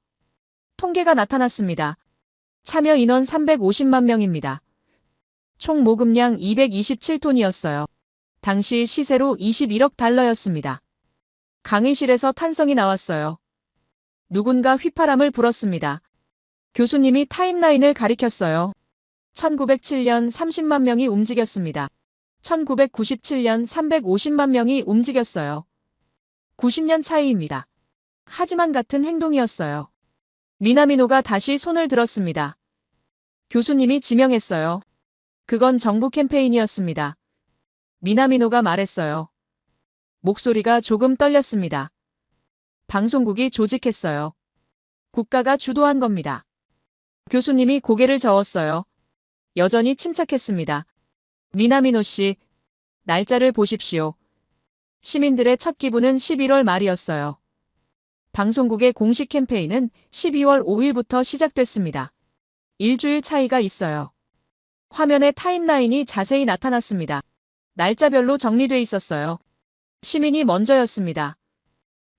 통계가 나타났습니다. 참여 인원 350만 명입니다. 총 모금량 227톤이었어요. 당시 시세로 21억 달러였습니다. 강의실에서 탄성이 나왔어요. 누군가 휘파람을 불었습니다. 교수님이 타임라인을 가리켰어요. 1907년 30만 명이 움직였습니다. 1997년 350만 명이 움직였어요. 90년 차이입니다. 하지만 같은 행동이었어요. 미나미노가 다시 손을 들었습니다. 교수님이 지명했어요. 그건 정부 캠페인이었습니다. 미나미노가 말했어요. 목소리가 조금 떨렸습니다. 방송국이 조직했어요. 국가가 주도한 겁니다. 교수님이 고개를 저었어요. 여전히 침착했습니다. 미나미노 씨, 날짜를 보십시오. 시민들의 첫 기부는 11월 말이었어요. 방송국의 공식 캠페인은 12월 5일부터 시작됐습니다. 일주일 차이가 있어요. 화면에 타임라인이 자세히 나타났습니다. 날짜별로 정리돼 있었어요. 시민이 먼저였습니다.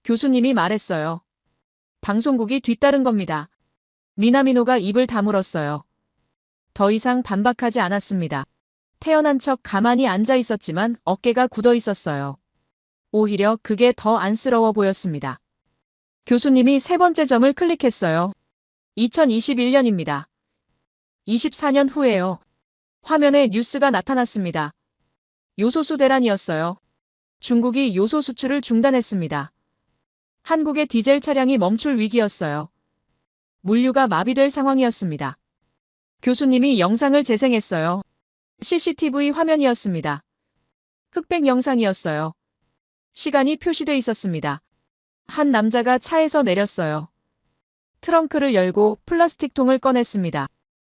교수님이 말했어요. 방송국이 뒤따른 겁니다. 미나미노가 입을 다물었어요. 더 이상 반박하지 않았습니다. 태어난 척 가만히 앉아 있었지만 어깨가 굳어 있었어요. 오히려 그게 더 안쓰러워 보였습니다. 교수님이 세 번째 점을 클릭했어요. 2021년입니다. 24년 후에요. 화면에 뉴스가 나타났습니다. 요소수 대란이었어요. 중국이 요소 수출을 중단했습니다. 한국의 디젤 차량이 멈출 위기였어요. 물류가 마비될 상황이었습니다. 교수님이 영상을 재생했어요. CCTV 화면이었습니다. 흑백 영상이었어요. 시간이 표시돼 있었습니다. 한 남자가 차에서 내렸어요. 트렁크를 열고 플라스틱 통을 꺼냈습니다.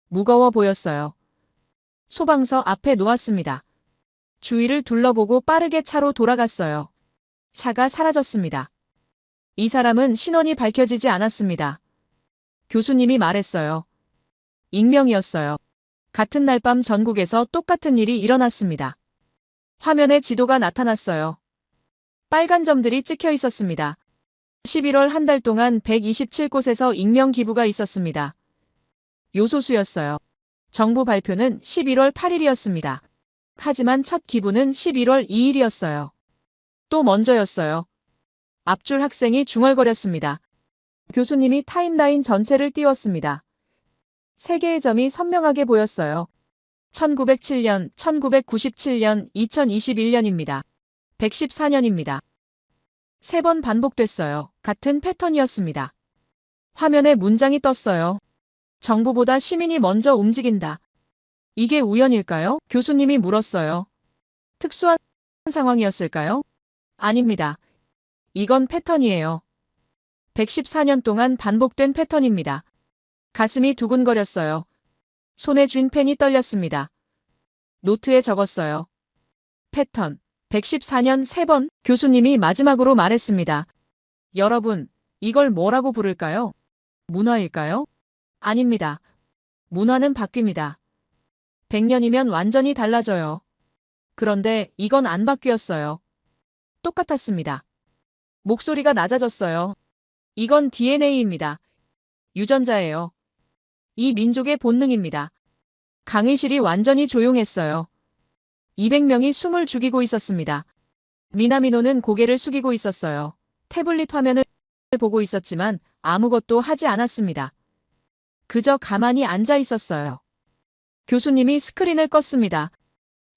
무거워 보였어요. 소방서 앞에 놓았습니다. 주위를 둘러보고 빠르게 차로 돌아갔어요. 차가 사라졌습니다. 이 사람은 신원이 밝혀지지 않았습니다. 교수님이 말했어요. 익명이었어요. 같은 날 밤 전국에서 똑같은 일이 일어났습니다. 화면에 지도가 나타났어요. 빨간 점들이 찍혀 있었습니다. 11월 한 달 동안 127곳에서 익명 기부가 있었습니다. 요소수였어요. 정부 발표는 11월 8일이었습니다. 하지만 첫 기부는 11월 2일이었어요. 또 먼저였어요. 앞줄 학생이 중얼거렸습니다. 교수님이 타임라인 전체를 띄웠습니다. 세 개의 점이 선명하게 보였어요. 1907년, 1997년, 2021년입니다. 114년입니다. 3번 반복됐어요. 같은 패턴이었습니다. 화면에 문장이 떴어요. 정부보다 시민이 먼저 움직인다. 이게 우연일까요? 교수님이 물었어요. 특수한 상황이었을까요? 아닙니다. 이건 패턴이에요. 114년 동안 반복된 패턴입니다. 가슴이 두근거렸어요. 손에 쥔 펜이 떨렸습니다. 노트에 적었어요. 패턴 114년 3번. 교수님이 마지막으로 말했습니다. 여러분, 이걸 뭐라고 부를까요? 문화일까요? 아닙니다. 문화는 바뀝니다. 100년이면 완전히 달라져요. 그런데 이건 안 바뀌었어요. 똑같았습니다. 목소리가 낮아졌어요. 이건 DNA입니다. 유전자예요. 이 민족의 본능입니다. 강의실이 완전히 조용했어요. 200명이 숨을 죽이고 있었습니다. 미나미노는 고개를 숙이고 있었어요. 태블릿 화면을 보고 있었지만 아무것도 하지 않았습니다. 그저 가만히 앉아 있었어요. 교수님이 스크린을 껐습니다.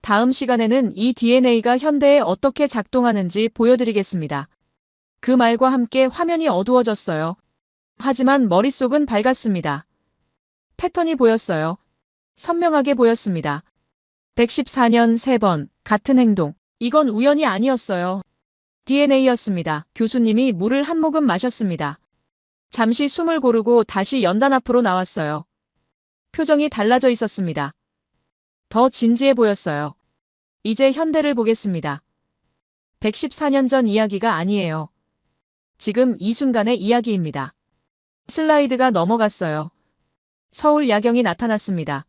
다음 시간에는 이 DNA가 현대에 어떻게 작동하는지 보여드리겠습니다. 그 말과 함께 화면이 어두워졌어요. 하지만 머릿속은 밝았습니다. 패턴이 보였어요. 선명하게 보였습니다. 114년 3번, 같은 행동. 이건 우연이 아니었어요. DNA였습니다. 교수님이 물을 한 모금 마셨습니다. 잠시 숨을 고르고 다시 연단 앞으로 나왔어요. 표정이 달라져 있었습니다. 더 진지해 보였어요. 이제 현대를 보겠습니다. 114년 전 이야기가 아니에요. 지금 이 순간의 이야기입니다. 슬라이드가 넘어갔어요. 서울 야경이 나타났습니다.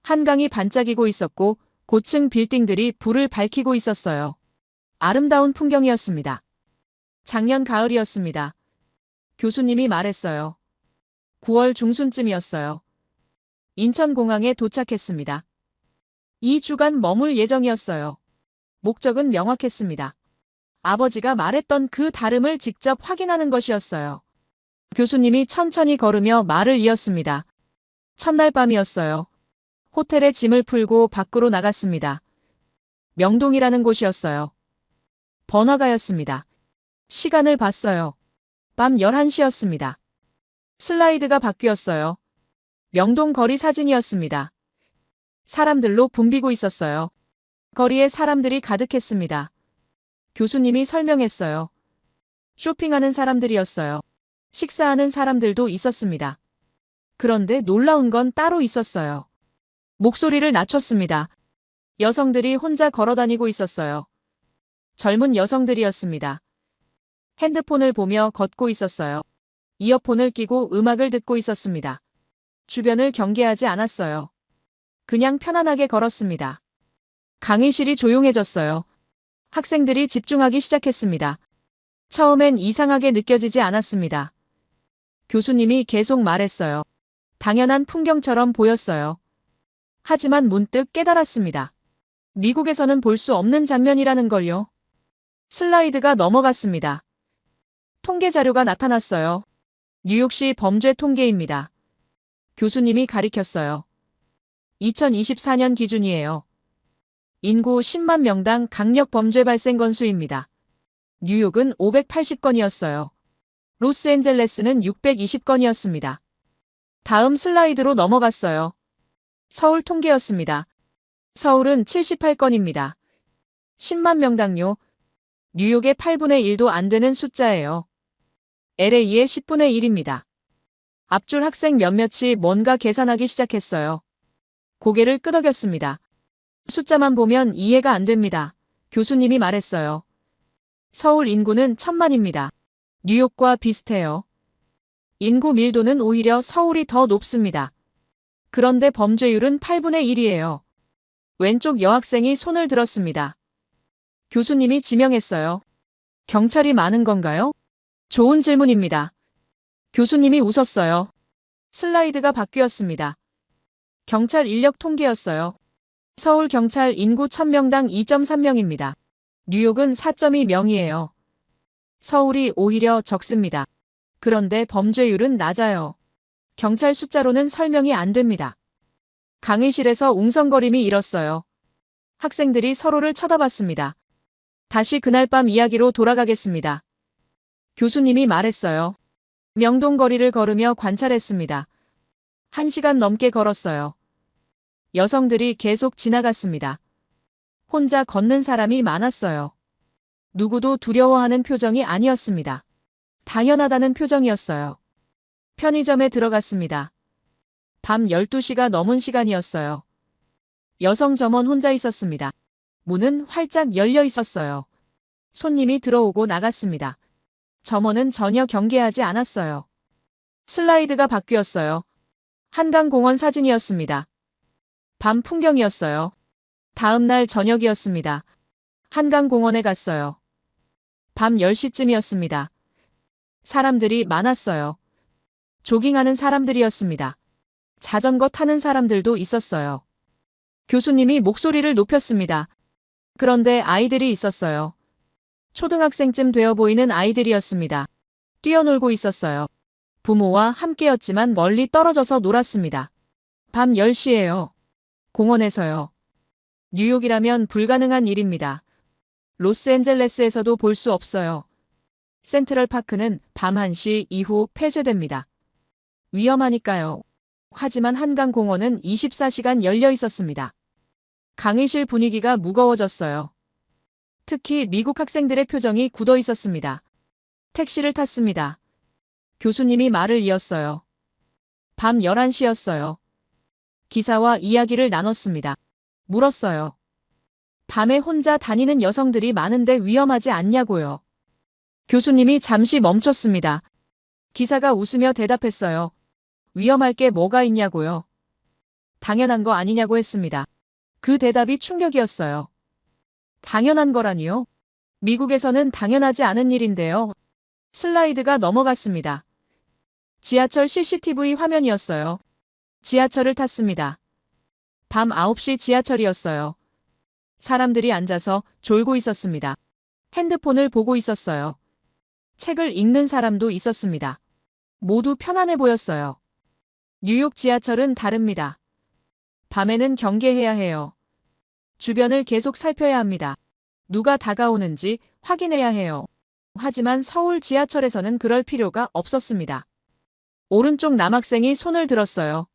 한강이 반짝이고 있었고 고층 빌딩들이 불을 밝히고 있었어요. 아름다운 풍경이었습니다. 작년 가을이었습니다. 교수님이 말했어요. 9월 중순쯤이었어요. 인천공항에 도착했습니다. 2주간 머물 예정이었어요. 목적은 명확했습니다. 아버지가 말했던 그 다름을 직접 확인하는 것이었어요. 교수님이 천천히 걸으며 말을 이었습니다. 첫날 밤이었어요. 호텔에 짐을 풀고 밖으로 나갔습니다. 명동이라는 곳이었어요. 번화가였습니다. 시간을 봤어요. 밤 11시였습니다. 슬라이드가 바뀌었어요. 명동 거리 사진이었습니다. 사람들로 붐비고 있었어요. 거리에 사람들이 가득했습니다. 교수님이 설명했어요. 쇼핑하는 사람들이었어요. 식사하는 사람들도 있었습니다. 그런데 놀라운 건 따로 있었어요. 목소리를 낮췄습니다. 여성들이 혼자 걸어다니고 있었어요. 젊은 여성들이었습니다. 핸드폰을 보며 걷고 있었어요. 이어폰을 끼고 음악을 듣고 있었습니다. 주변을 경계하지 않았어요. 그냥 편안하게 걸었습니다. 강의실이 조용해졌어요. 학생들이 집중하기 시작했습니다. 처음엔 이상하게 느껴지지 않았습니다. 교수님이 계속 말했어요. 당연한 풍경처럼 보였어요. 하지만 문득 깨달았습니다. 미국에서는 볼 수 없는 장면이라는 걸요. 슬라이드가 넘어갔습니다. 통계 자료가 나타났어요. 뉴욕시 범죄 통계입니다. 교수님이 가리켰어요. 2024년 기준이에요. 인구 10만 명당 강력 범죄 발생 건수입니다. 뉴욕은 580건이었어요. 로스앤젤레스는 620건이었습니다. 다음 슬라이드로 넘어갔어요. 서울 통계였습니다. 서울은 78건입니다. 10만 명당요. 뉴욕의 8분의 1도 안 되는 숫자예요. LA의 10분의 1입니다. 앞줄 학생 몇몇이 뭔가 계산하기 시작했어요. 고개를 끄덕였습니다. 숫자만 보면 이해가 안 됩니다. 교수님이 말했어요. 서울 인구는 1000만입니다. 뉴욕과 비슷해요. 인구 밀도는 오히려 서울이 더 높습니다. 그런데 범죄율은 8분의 1이에요. 왼쪽 여학생이 손을 들었습니다. 교수님이 지명했어요. 경찰이 많은 건가요? 좋은 질문입니다. 교수님이 웃었어요. 슬라이드가 바뀌었습니다. 경찰 인력 통계였어요. 서울 경찰 인구 1000명당 2.3명입니다. 뉴욕은 4.2명이에요. 서울이 오히려 적습니다. 그런데 범죄율은 낮아요. 경찰 숫자로는 설명이 안 됩니다. 강의실에서 웅성거림이 일었어요. 학생들이 서로를 쳐다봤습니다. 다시 그날 밤 이야기로 돌아가겠습니다. 교수님이 말했어요. 명동거리를 걸으며 관찰했습니다. 1시간 넘게 걸었어요. 여성들이 계속 지나갔습니다. 혼자 걷는 사람이 많았어요. 누구도 두려워하는 표정이 아니었습니다. 당연하다는 표정이었어요. 편의점에 들어갔습니다. 밤 12시가 넘은 시간이었어요. 여성 점원 혼자 있었습니다. 문은 활짝 열려 있었어요. 손님이 들어오고 나갔습니다. 점원은 전혀 경계하지 않았어요. 슬라이드가 바뀌었어요. 한강공원 사진이었습니다. 밤 풍경이었어요. 다음 날 저녁이었습니다. 한강공원에 갔어요. 밤 10시쯤이었습니다. 사람들이 많았어요. 조깅하는 사람들이었습니다. 자전거 타는 사람들도 있었어요. 교수님이 목소리를 높였습니다. 그런데 아이들이 있었어요. 초등학생쯤 되어 보이는 아이들이었습니다. 뛰어놀고 있었어요. 부모와 함께였지만 멀리 떨어져서 놀았습니다. 밤 10시예요. 공원에서요. 뉴욕이라면 불가능한 일입니다. 로스앤젤레스에서도 볼 수 없어요. 센트럴파크는 밤 1시 이후 폐쇄됩니다. 위험하니까요. 하지만 한강공원은 24시간 열려 있었습니다. 강의실 분위기가 무거워졌어요. 특히 미국 학생들의 표정이 굳어 있었습니다. 택시를 탔습니다. 교수님이 말을 이었어요. 밤 11시였어요. 기사와 이야기를 나눴습니다. 물었어요. 밤에 혼자 다니는 여성들이 많은데 위험하지 않냐고요. 교수님이 잠시 멈췄습니다. 기사가 웃으며 대답했어요. 위험할 게 뭐가 있냐고요. 당연한 거 아니냐고 했습니다. 그 대답이 충격이었어요. 당연한 거라니요? 미국에서는 당연하지 않은 일인데요. 슬라이드가 넘어갔습니다. 지하철 CCTV 화면이었어요. 지하철을 탔습니다. 밤 9시 지하철이었어요. 사람들이 앉아서 졸고 있었습니다. 핸드폰을 보고 있었어요. 책을 읽는 사람도 있었습니다. 모두 편안해 보였어요. 뉴욕 지하철은 다릅니다. 밤에는 경계해야 해요. 주변을 계속 살펴야 합니다. 누가 다가오는지 확인해야 해요. 하지만 서울 지하철에서는 그럴 필요가 없었습니다. 오른쪽 남학생이 손을 들었어요.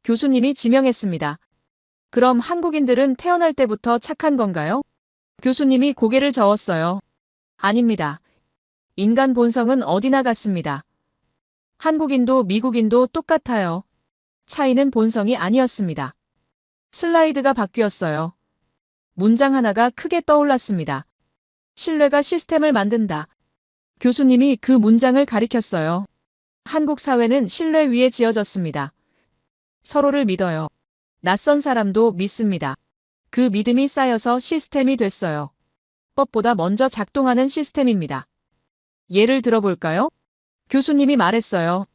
교수님이 지명했습니다. 그럼 한국인들은 태어날 때부터 착한 건가요? 교수님이 고개를 저었어요. 아닙니다. 인간 본성은 어디나 같습니다. 한국인도 미국인도 똑같아요. 차이는 본성이 아니었습니다. 슬라이드가 바뀌었어요. 문장 하나가 크게 떠올랐습니다. 신뢰가 시스템을 만든다. 교수님이 그 문장을 가리켰어요. 한국 사회는 신뢰 위에 지어졌습니다. 서로를 믿어요. 낯선 사람도 믿습니다. 그 믿음이 쌓여서 시스템이 됐어요. 법보다 먼저 작동하는 시스템입니다. 예를 들어볼까요? 교수님이 말했어요.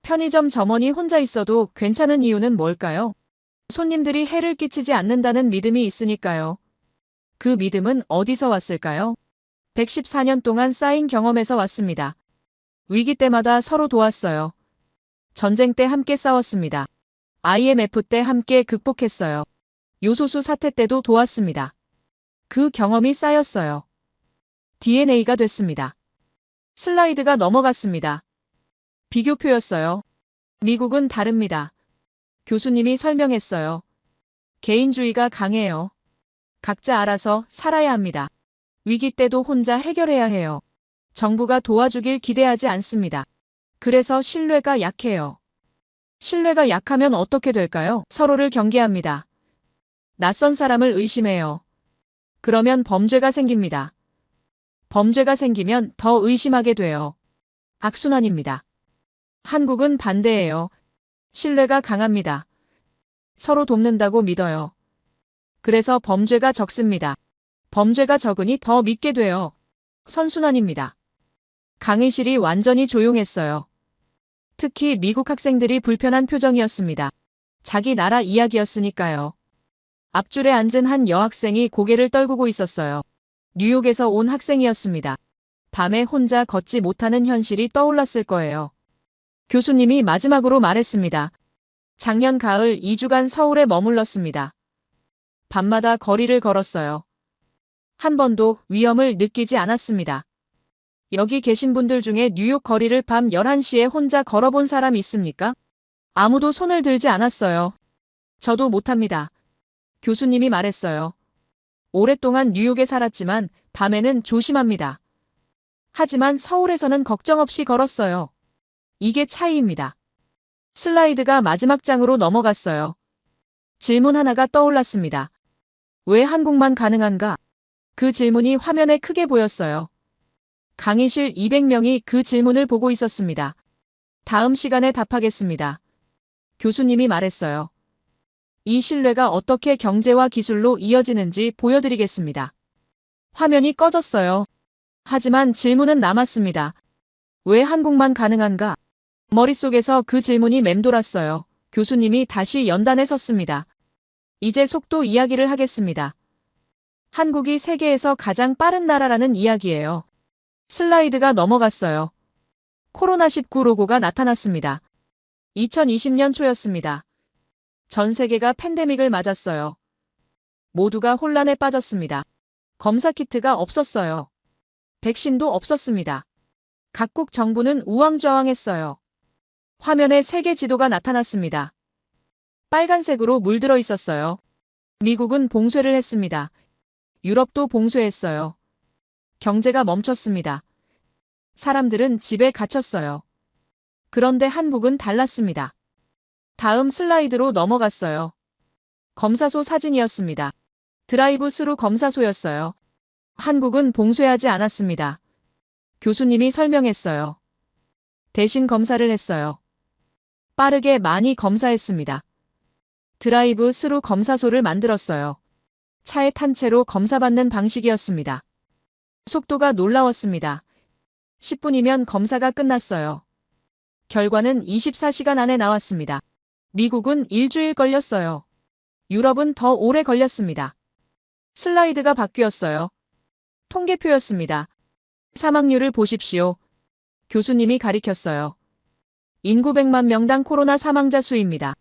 편의점 점원이 혼자 있어도 괜찮은 이유는 뭘까요? 손님들이 해를 끼치지 않는다는 믿음이 있으니까요. 그 믿음은 어디서 왔을까요? 114년 동안 쌓인 경험에서 왔습니다. 위기 때마다 서로 도왔어요. 전쟁 때 함께 싸웠습니다. IMF 때 함께 극복했어요. 요소수 사태 때도 도왔습니다. 그 경험이 쌓였어요. DNA가 됐습니다. 슬라이드가 넘어갔습니다. 비교표였어요. 미국은 다릅니다. 교수님이 설명했어요. 개인주의가 강해요. 각자 알아서 살아야 합니다. 위기 때도 혼자 해결해야 해요. 정부가 도와주길 기대하지 않습니다. 그래서 신뢰가 약해요. 신뢰가 약하면 어떻게 될까요? 서로를 경계합니다. 낯선 사람을 의심해요. 그러면 범죄가 생깁니다. 범죄가 생기면 더 의심하게 돼요. 악순환입니다. 한국은 반대예요. 신뢰가 강합니다. 서로 돕는다고 믿어요. 그래서 범죄가 적습니다. 범죄가 적으니 더 믿게 돼요. 선순환입니다. 강의실이 완전히 조용했어요. 특히 미국 학생들이 불편한 표정이었습니다. 자기 나라 이야기였으니까요. 앞줄에 앉은 한 여학생이 고개를 떨구고 있었어요. 뉴욕에서 온 학생이었습니다. 밤에 혼자 걷지 못하는 현실이 떠올랐을 거예요. 교수님이 마지막으로 말했습니다. 작년 가을 2주간 서울에 머물렀습니다. 밤마다 거리를 걸었어요. 한 번도 위험을 느끼지 않았습니다. 여기 계신 분들 중에 뉴욕 거리를 밤 11시에 혼자 걸어본 사람 있습니까? 아무도 손을 들지 않았어요. 저도 못합니다. 교수님이 말했어요. 오랫동안 뉴욕에 살았지만 밤에는 조심합니다. 하지만 서울에서는 걱정 없이 걸었어요. 이게 차이입니다. 슬라이드가 마지막 장으로 넘어갔어요. 질문 하나가 떠올랐습니다. 왜 한국만 가능한가? 그 질문이 화면에 크게 보였어요. 강의실 200명이 그 질문을 보고 있었습니다. 다음 시간에 답하겠습니다. 교수님이 말했어요. 이 신뢰가 어떻게 경제와 기술로 이어지는지 보여드리겠습니다. 화면이 꺼졌어요. 하지만 질문은 남았습니다. 왜 한국만 가능한가? 머릿속에서 그 질문이 맴돌았어요. 교수님이 다시 연단에 섰습니다. 이제 속도 이야기를 하겠습니다. 한국이 세계에서 가장 빠른 나라라는 이야기예요. 슬라이드가 넘어갔어요. 코로나19 로고가 나타났습니다. 2020년 초였습니다. 전 세계가 팬데믹을 맞았어요. 모두가 혼란에 빠졌습니다. 검사 키트가 없었어요. 백신도 없었습니다. 각국 정부는 우왕좌왕했어요. 화면에 세계 지도가 나타났습니다. 빨간색으로 물들어 있었어요. 미국은 봉쇄를 했습니다. 유럽도 봉쇄했어요. 경제가 멈췄습니다. 사람들은 집에 갇혔어요. 그런데 한국은 달랐습니다. 다음 슬라이드로 넘어갔어요. 검사소 사진이었습니다. 드라이브 스루 검사소였어요. 한국은 봉쇄하지 않았습니다. 교수님이 설명했어요. 대신 검사를 했어요. 빠르게 많이 검사했습니다. 드라이브 스루 검사소를 만들었어요. 차에 탄 채로 검사받는 방식이었습니다. 속도가 놀라웠습니다. 10분이면 검사가 끝났어요. 결과는 24시간 안에 나왔습니다. 미국은 일주일 걸렸어요. 유럽은 더 오래 걸렸습니다. 슬라이드가 바뀌었어요. 통계표였습니다. 사망률을 보십시오. 교수님이 가리켰어요. 인구 100만 명당 코로나 사망자 수입니다.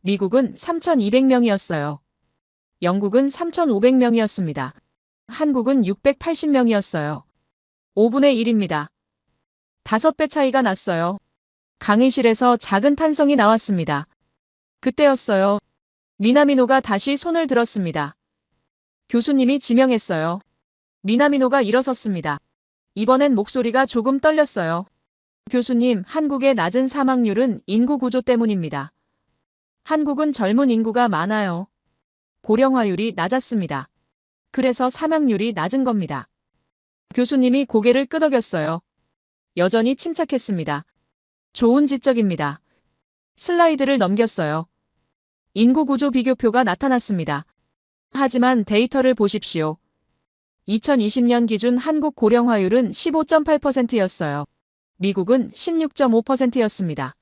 미국은 3,200명이었어요. 영국은 3,500명이었습니다. 한국은 680명이었어요. 5분의 1입니다. 5배 차이가 났어요. 강의실에서 작은 탄성이 나왔습니다. 그때였어요. 미나미노가 다시 손을 들었습니다. 교수님이 지명했어요. 미나미노가 일어섰습니다. 이번엔 목소리가 조금 떨렸어요. 교수님, 한국의 낮은 사망률은 인구 구조 때문입니다. 한국은 젊은 인구가 많아요. 고령화율이 낮았습니다. 그래서 사망률이 낮은 겁니다. 교수님이 고개를 끄덕였어요. 여전히 침착했습니다. 좋은 지적입니다. 슬라이드를 넘겼어요. 인구 구조 비교표가 나타났습니다. 하지만 데이터를 보십시오. 2020년 기준 한국 고령화율은 15.8%였어요. 미국은 16.5%였습니다.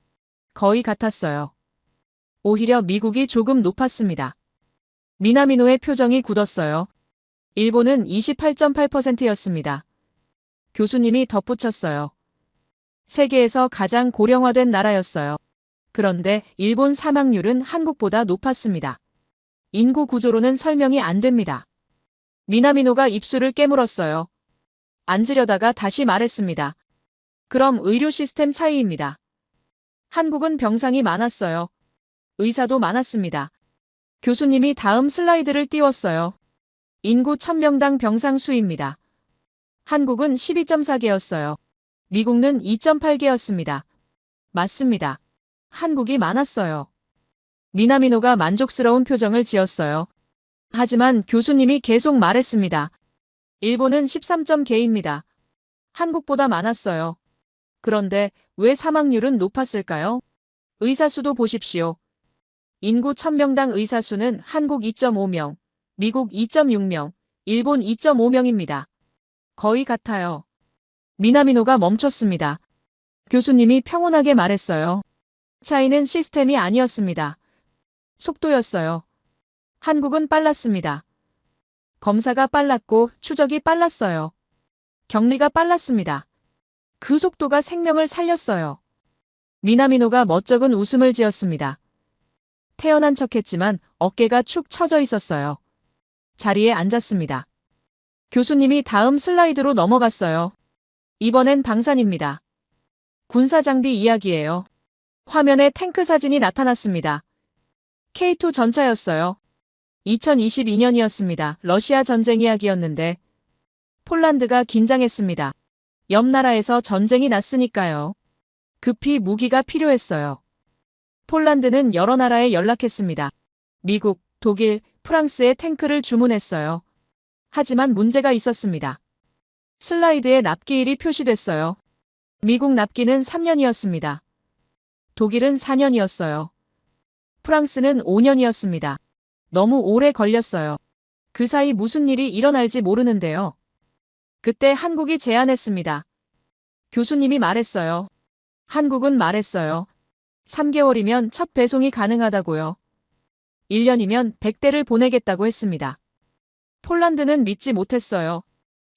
거의 같았어요. 오히려 미국이 조금 높았습니다. 미나미노의 표정이 굳었어요. 일본은 28.8%였습니다. 교수님이 덧붙였어요. 세계에서 가장 고령화된 나라였어요. 그런데 일본 사망률은 한국보다 높았습니다. 인구 구조로는 설명이 안 됩니다. 미나미노가 입술을 깨물었어요. 앉으려다가 다시 말했습니다. 그럼 의료 시스템 차이입니다. 한국은 병상이 많았어요. 의사도 많았습니다. 교수님이 다음 슬라이드를 띄웠어요. 인구 1000명당 병상 수입니다. 한국은 12.4개였어요. 미국은 2.8개였습니다. 맞습니다. 한국이 많았어요. 미나미노가 만족스러운 표정을 지었어요. 하지만 교수님이 계속 말했습니다. 일본은 13.개입니다. 한국보다 많았어요. 그런데 왜 사망률은 높았을까요? 의사 수도 보십시오. 인구 1000명당 의사 수는 한국 2.5명, 미국 2.6명, 일본 2.5명입니다. 거의 같아요. 미나미노가 멈췄습니다. 교수님이 평온하게 말했어요. 차이는 시스템이 아니었습니다. 속도였어요. 한국은 빨랐습니다. 검사가 빨랐고 추적이 빨랐어요. 격리가 빨랐습니다. 그 속도가 생명을 살렸어요. 미나미노가 멋쩍은 웃음을 지었습니다. 태어난 척했지만 어깨가 축 처져 있었어요. 자리에 앉았습니다. 교수님이 다음 슬라이드로 넘어갔어요. 이번엔 방산입니다. 군사 장비 이야기예요. 화면에 탱크 사진이 나타났습니다. K2 전차였어요. 2022년이었습니다. 러시아 전쟁 이야기였는데 폴란드가 긴장했습니다. 옆 나라에서 전쟁이 났으니까요. 급히 무기가 필요했어요. 폴란드는 여러 나라에 연락했습니다. 미국, 독일, 프랑스에 탱크를 주문했어요. 하지만 문제가 있었습니다. 슬라이드에 납기일이 표시됐어요. 미국 납기는 3년이었습니다. 독일은 4년이었어요. 프랑스는 5년이었습니다. 너무 오래 걸렸어요. 그 사이 무슨 일이 일어날지 모르는데요. 그때 한국이 제안했습니다. 교수님이 말했어요. 한국은 말했어요. 3개월이면 첫 배송이 가능하다고요. 1년이면 100대를 보내겠다고 했습니다. 폴란드는 믿지 못했어요.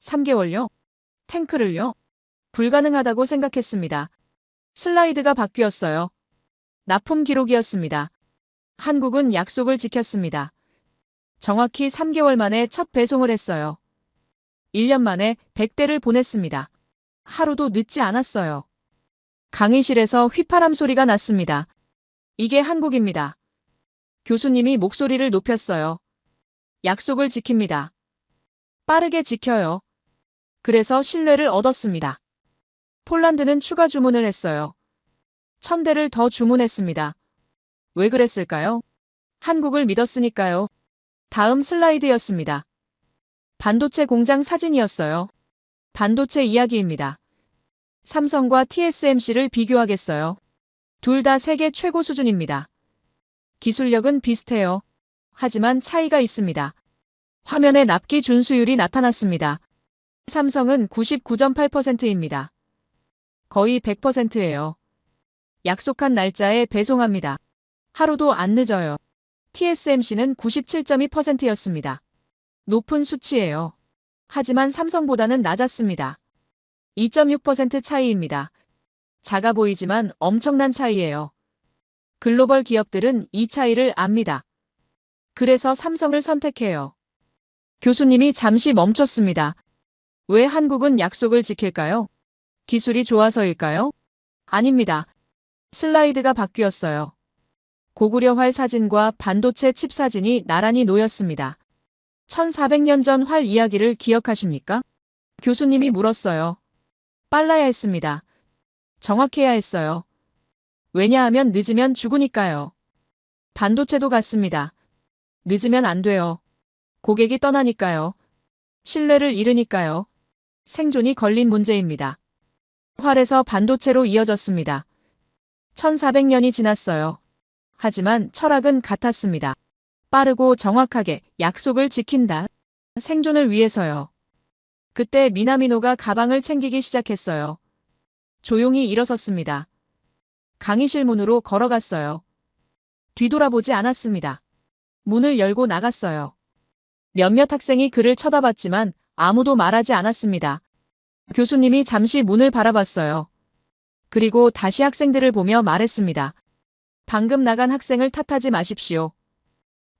3개월요? 탱크를요? 불가능하다고 생각했습니다. 슬라이드가 바뀌었어요. 납품 기록이었습니다. 한국은 약속을 지켰습니다. 정확히 3개월 만에 첫 배송을 했어요. 1년 만에 100대를 보냈습니다. 하루도 늦지 않았어요. 강의실에서 휘파람 소리가 났습니다. 이게 한국입니다. 교수님이 목소리를 높였어요. 약속을 지킵니다. 빠르게 지켜요. 그래서 신뢰를 얻었습니다. 폴란드는 추가 주문을 했어요. 1000대를 더 주문했습니다. 왜 그랬을까요? 한국을 믿었으니까요. 다음 슬라이드였습니다. 반도체 공장 사진이었어요. 반도체 이야기입니다. 삼성과 TSMC를 비교하겠어요. 둘 다 세계 최고 수준입니다. 기술력은 비슷해요. 하지만 차이가 있습니다. 화면에 납기 준수율이 나타났습니다. 삼성은 99.8%입니다. 거의 100%예요. 약속한 날짜에 배송합니다. 하루도 안 늦어요. TSMC는 97.2%였습니다. 높은 수치예요. 하지만 삼성보다는 낮았습니다. 2.6% 차이입니다. 작아 보이지만 엄청난 차이예요. 글로벌 기업들은 이 차이를 압니다. 그래서 삼성을 선택해요. 교수님이 잠시 멈췄습니다. 왜 한국은 약속을 지킬까요? 기술이 좋아서일까요? 아닙니다. 슬라이드가 바뀌었어요. 고구려 활 사진과 반도체 칩 사진이 나란히 놓였습니다. 1400년 전 활 이야기를 기억하십니까? 교수님이 물었어요. 빨라야 했습니다. 정확해야 했어요. 왜냐하면 늦으면 죽으니까요. 반도체도 같습니다. 늦으면 안 돼요. 고객이 떠나니까요. 신뢰를 잃으니까요. 생존이 걸린 문제입니다. 활에서 반도체로 이어졌습니다. 1400년이 지났어요. 하지만 철학은 같았습니다. 빠르고 정확하게 약속을 지킨다. 생존을 위해서요. 그때 미나미노가 가방을 챙기기 시작했어요. 조용히 일어섰습니다. 강의실 문으로 걸어갔어요. 뒤돌아보지 않았습니다. 문을 열고 나갔어요. 몇몇 학생이 그를 쳐다봤지만 아무도 말하지 않았습니다. 교수님이 잠시 문을 바라봤어요. 그리고 다시 학생들을 보며 말했습니다. 방금 나간 학생을 탓하지 마십시오.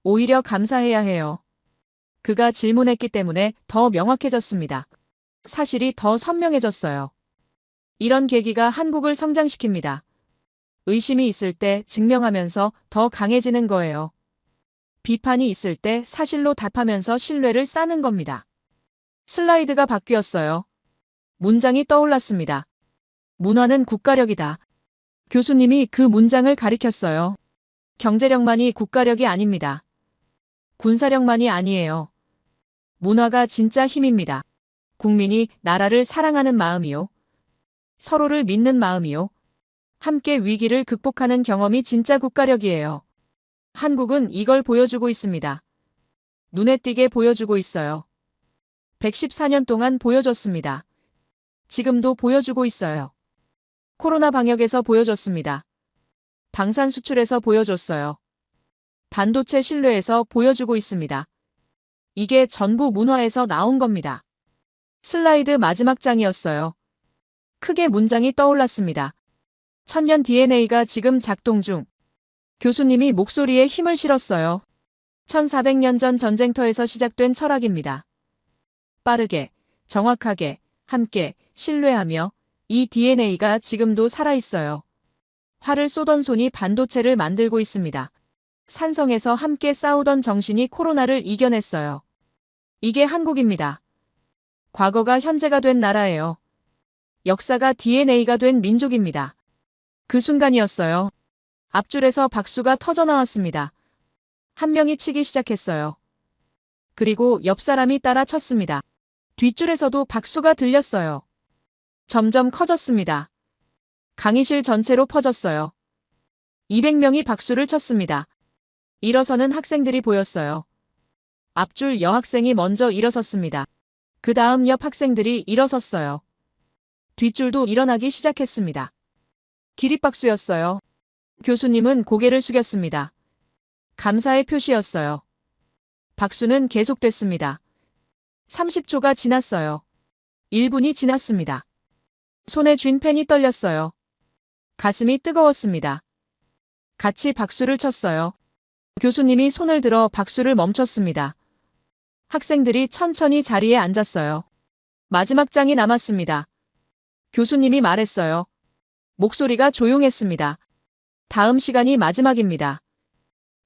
오히려 감사해야 해요. 그가 질문했기 때문에 더 명확해졌습니다. 사실이 더 선명해졌어요. 이런 계기가 한국을 성장시킵니다. 의심이 있을 때 증명하면서 더 강해지는 거예요. 비판이 있을 때 사실로 답하면서 신뢰를 쌓는 겁니다. 슬라이드가 바뀌었어요. 문장이 떠올랐습니다. 문화는 국가력이다. 교수님이 그 문장을 가리켰어요. 경제력만이 국가력이 아닙니다. 군사력만이 아니에요. 문화가 진짜 힘입니다. 국민이 나라를 사랑하는 마음이요. 서로를 믿는 마음이요. 함께 위기를 극복하는 경험이 진짜 국가력이에요. 한국은 이걸 보여주고 있습니다. 눈에 띄게 보여주고 있어요. 114년 동안 보여줬습니다. 지금도 보여주고 있어요. 코로나 방역에서 보여줬습니다. 방산 수출에서 보여줬어요. 반도체 신뢰에서 보여주고 있습니다. 이게 전부 문화에서 나온 겁니다. 슬라이드 마지막 장이었어요. 크게 문장이 떠올랐습니다. 천년 DNA가 지금 작동 중. 교수님이 목소리에 힘을 실었어요. 1400년 전 전쟁터에서 시작된 철학입니다. 빠르게, 정확하게, 함께, 신뢰하며 이 DNA가 지금도 살아있어요. 활을 쏘던 손이 반도체를 만들고 있습니다. 산성에서 함께 싸우던 정신이 코로나를 이겨냈어요. 이게 한국입니다. 과거가 현재가 된 나라예요. 역사가 DNA가 된 민족입니다. 그 순간이었어요. 앞줄에서 박수가 터져나왔습니다. 한 명이 치기 시작했어요. 그리고 옆 사람이 따라 쳤습니다. 뒷줄에서도 박수가 들렸어요. 점점 커졌습니다. 강의실 전체로 퍼졌어요. 200명이 박수를 쳤습니다. 일어서는 학생들이 보였어요. 앞줄 여학생이 먼저 일어섰습니다. 그 다음 옆 학생들이 일어섰어요. 뒷줄도 일어나기 시작했습니다. 기립박수였어요. 교수님은 고개를 숙였습니다. 감사의 표시였어요. 박수는 계속됐습니다. 30초가 지났어요. 1분이 지났습니다. 손에 쥔 펜이 떨렸어요. 가슴이 뜨거웠습니다. 같이 박수를 쳤어요. 교수님이 손을 들어 박수를 멈췄습니다. 학생들이 천천히 자리에 앉았어요. 마지막 장이 남았습니다. 교수님이 말했어요. 목소리가 조용했습니다. 다음 시간이 마지막입니다.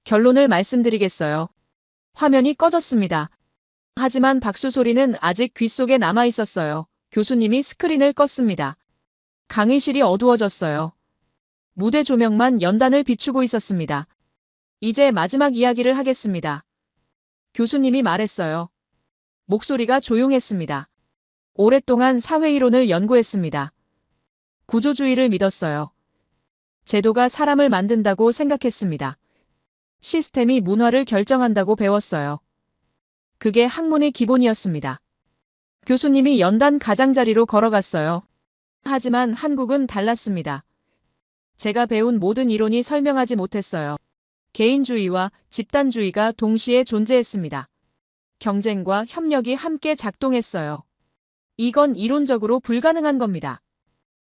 결론을 말씀드리겠어요. 화면이 꺼졌습니다. 하지만 박수 소리는 아직 귓속에 남아 있었어요. 교수님이 스크린을 껐습니다. 강의실이 어두워졌어요. 무대 조명만 연단을 비추고 있었습니다. 이제 마지막 이야기를 하겠습니다. 교수님이 말했어요. 목소리가 조용했습니다. 오랫동안 사회이론을 연구했습니다. 구조주의를 믿었어요. 제도가 사람을 만든다고 생각했습니다. 시스템이 문화를 결정한다고 배웠어요. 그게 학문의 기본이었습니다. 교수님이 연단 가장자리로 걸어갔어요. 하지만 한국은 달랐습니다. 제가 배운 모든 이론이 설명하지 못했어요. 개인주의와 집단주의가 동시에 존재했습니다. 경쟁과 협력이 함께 작동했어요. 이건 이론적으로 불가능한 겁니다.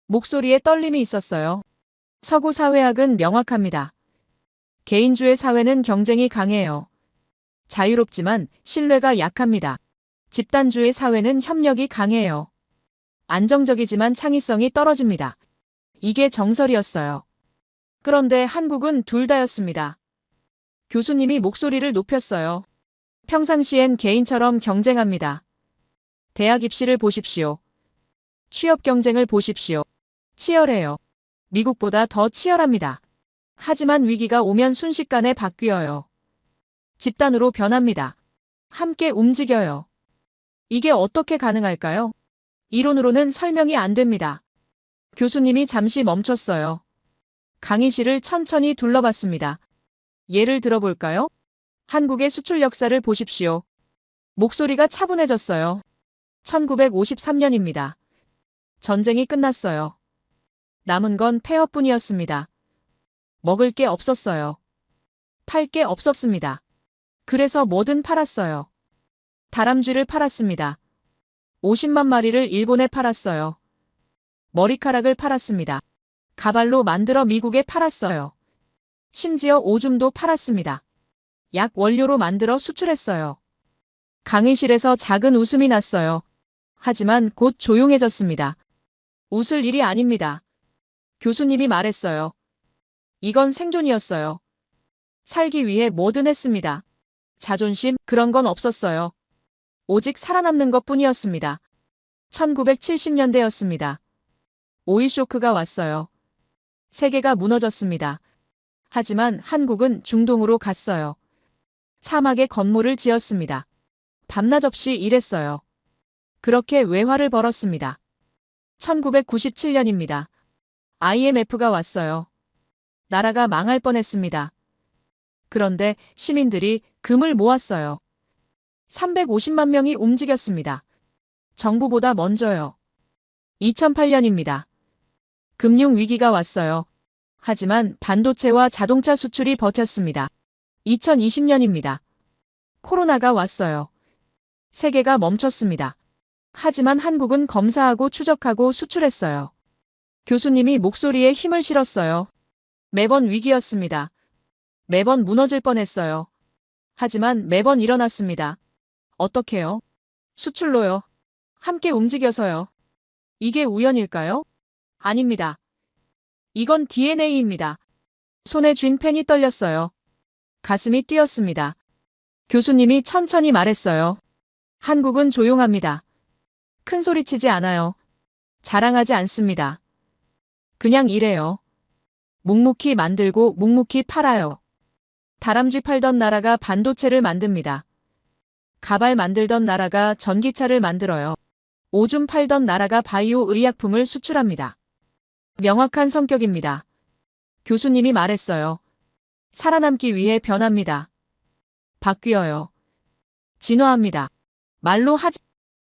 목소리에 떨림이 있었어요. 서구 사회학은 명확합니다. 개인주의 사회는 경쟁이 강해요. 자유롭지만 신뢰가 약합니다. 집단주의 사회는 협력이 강해요. 안정적이지만 창의성이 떨어집니다. 이게 정설이었어요. 그런데 한국은 둘 다였습니다. 교수님이 목소리를 높였어요. 평상시엔 개인처럼 경쟁합니다. 대학 입시를 보십시오. 취업 경쟁을 보십시오. 치열해요. 미국보다 더 치열합니다. 하지만 위기가 오면 순식간에 바뀌어요. 집단으로 변합니다. 함께 움직여요. 이게 어떻게 가능할까요? 이론으로는 설명이 안 됩니다. 교수님이 잠시 멈췄어요. 강의실을 천천히 둘러봤습니다. 예를 들어볼까요? 한국의 수출 역사를 보십시오. 목소리가 차분해졌어요. 1953년입니다. 전쟁이 끝났어요. 남은 건 폐허뿐이었습니다. 먹을 게 없었어요. 팔 게 없었습니다. 그래서 뭐든 팔았어요. 다람쥐를 팔았습니다. 50만 마리를 일본에 팔았어요. 머리카락을 팔았습니다. 가발로 만들어 미국에 팔았어요. 심지어 오줌도 팔았습니다. 약 원료로 만들어 수출했어요. 강의실에서 작은 웃음이 났어요. 하지만 곧 조용해졌습니다. 웃을 일이 아닙니다. 교수님이 말했어요. 이건 생존이었어요. 살기 위해 뭐든 했습니다. 자존심, 그런 건 없었어요. 오직 살아남는 것뿐이었습니다. 1970년대였습니다. 오일 쇼크가 왔어요. 세계가 무너졌습니다. 하지만 한국은 중동으로 갔어요. 사막에 건물을 지었습니다. 밤낮 없이 일했어요. 그렇게 외화를 벌었습니다. 1997년입니다. IMF가 왔어요. 나라가 망할 뻔했습니다. 그런데 시민들이 금을 모았어요. 350만 명이 움직였습니다. 정부보다 먼저요. 2008년입니다. 금융위기가 왔어요. 하지만 반도체와 자동차 수출이 버텼습니다. 2020년입니다. 코로나가 왔어요. 세계가 멈췄습니다. 하지만 한국은 검사하고 추적하고 수출했어요. 교수님이 목소리에 힘을 실었어요. 매번 위기였습니다. 매번 무너질 뻔했어요. 하지만 매번 일어났습니다. 어떻게요? 수출로요. 함께 움직여서요. 이게 우연일까요? 아닙니다. 이건 DNA입니다. 손에 쥔 펜이 떨렸어요. 가슴이 뛰었습니다. 교수님이 천천히 말했어요. 한국은 조용합니다. 큰 소리 치지 않아요. 자랑하지 않습니다. 그냥 일해요. 묵묵히 만들고 묵묵히 팔아요. 다람쥐 팔던 나라가 반도체를 만듭니다. 가발 만들던 나라가 전기차를 만들어요. 오줌 팔던 나라가 바이오 의약품을 수출합니다. 명확한 성격입니다. 교수님이 말했어요. 살아남기 위해 변합니다. 바뀌어요. 진화합니다. 말로 하지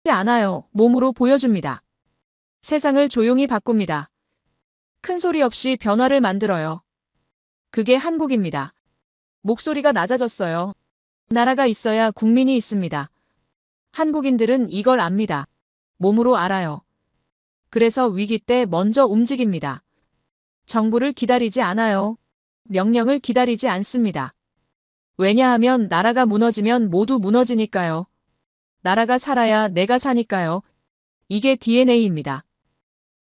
않아요. 몸으로 보여줍니다. 세상을 조용히 바꿉니다. 큰 소리 없이 변화를 만들어요. 그게 한국입니다. 목소리가 낮아졌어요. 나라가 있어야 국민이 있습니다. 한국인들은 이걸 압니다. 몸으로 알아요. 그래서 위기 때 먼저 움직입니다. 정부를 기다리지 않아요. 명령을 기다리지 않습니다. 왜냐하면 나라가 무너지면 모두 무너지니까요. 나라가 살아야 내가 사니까요. 이게 DNA입니다.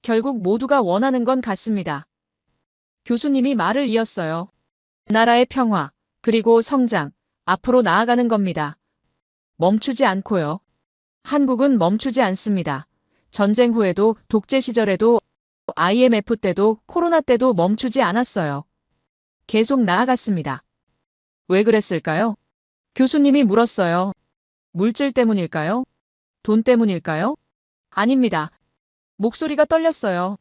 결국 모두가 원하는 건 같습니다. 교수님이 말을 이었어요. 나라의 평화, 그리고 성장, 앞으로 나아가는 겁니다. 멈추지 않고요. 한국은 멈추지 않습니다. 전쟁 후에도, 독재 시절에도, IMF 때도, 코로나 때도 멈추지 않았어요. 계속 나아갔습니다. 왜 그랬을까요? 교수님이 물었어요. 물질 때문일까요? 돈 때문일까요? 아닙니다. 목소리가 떨렸어요.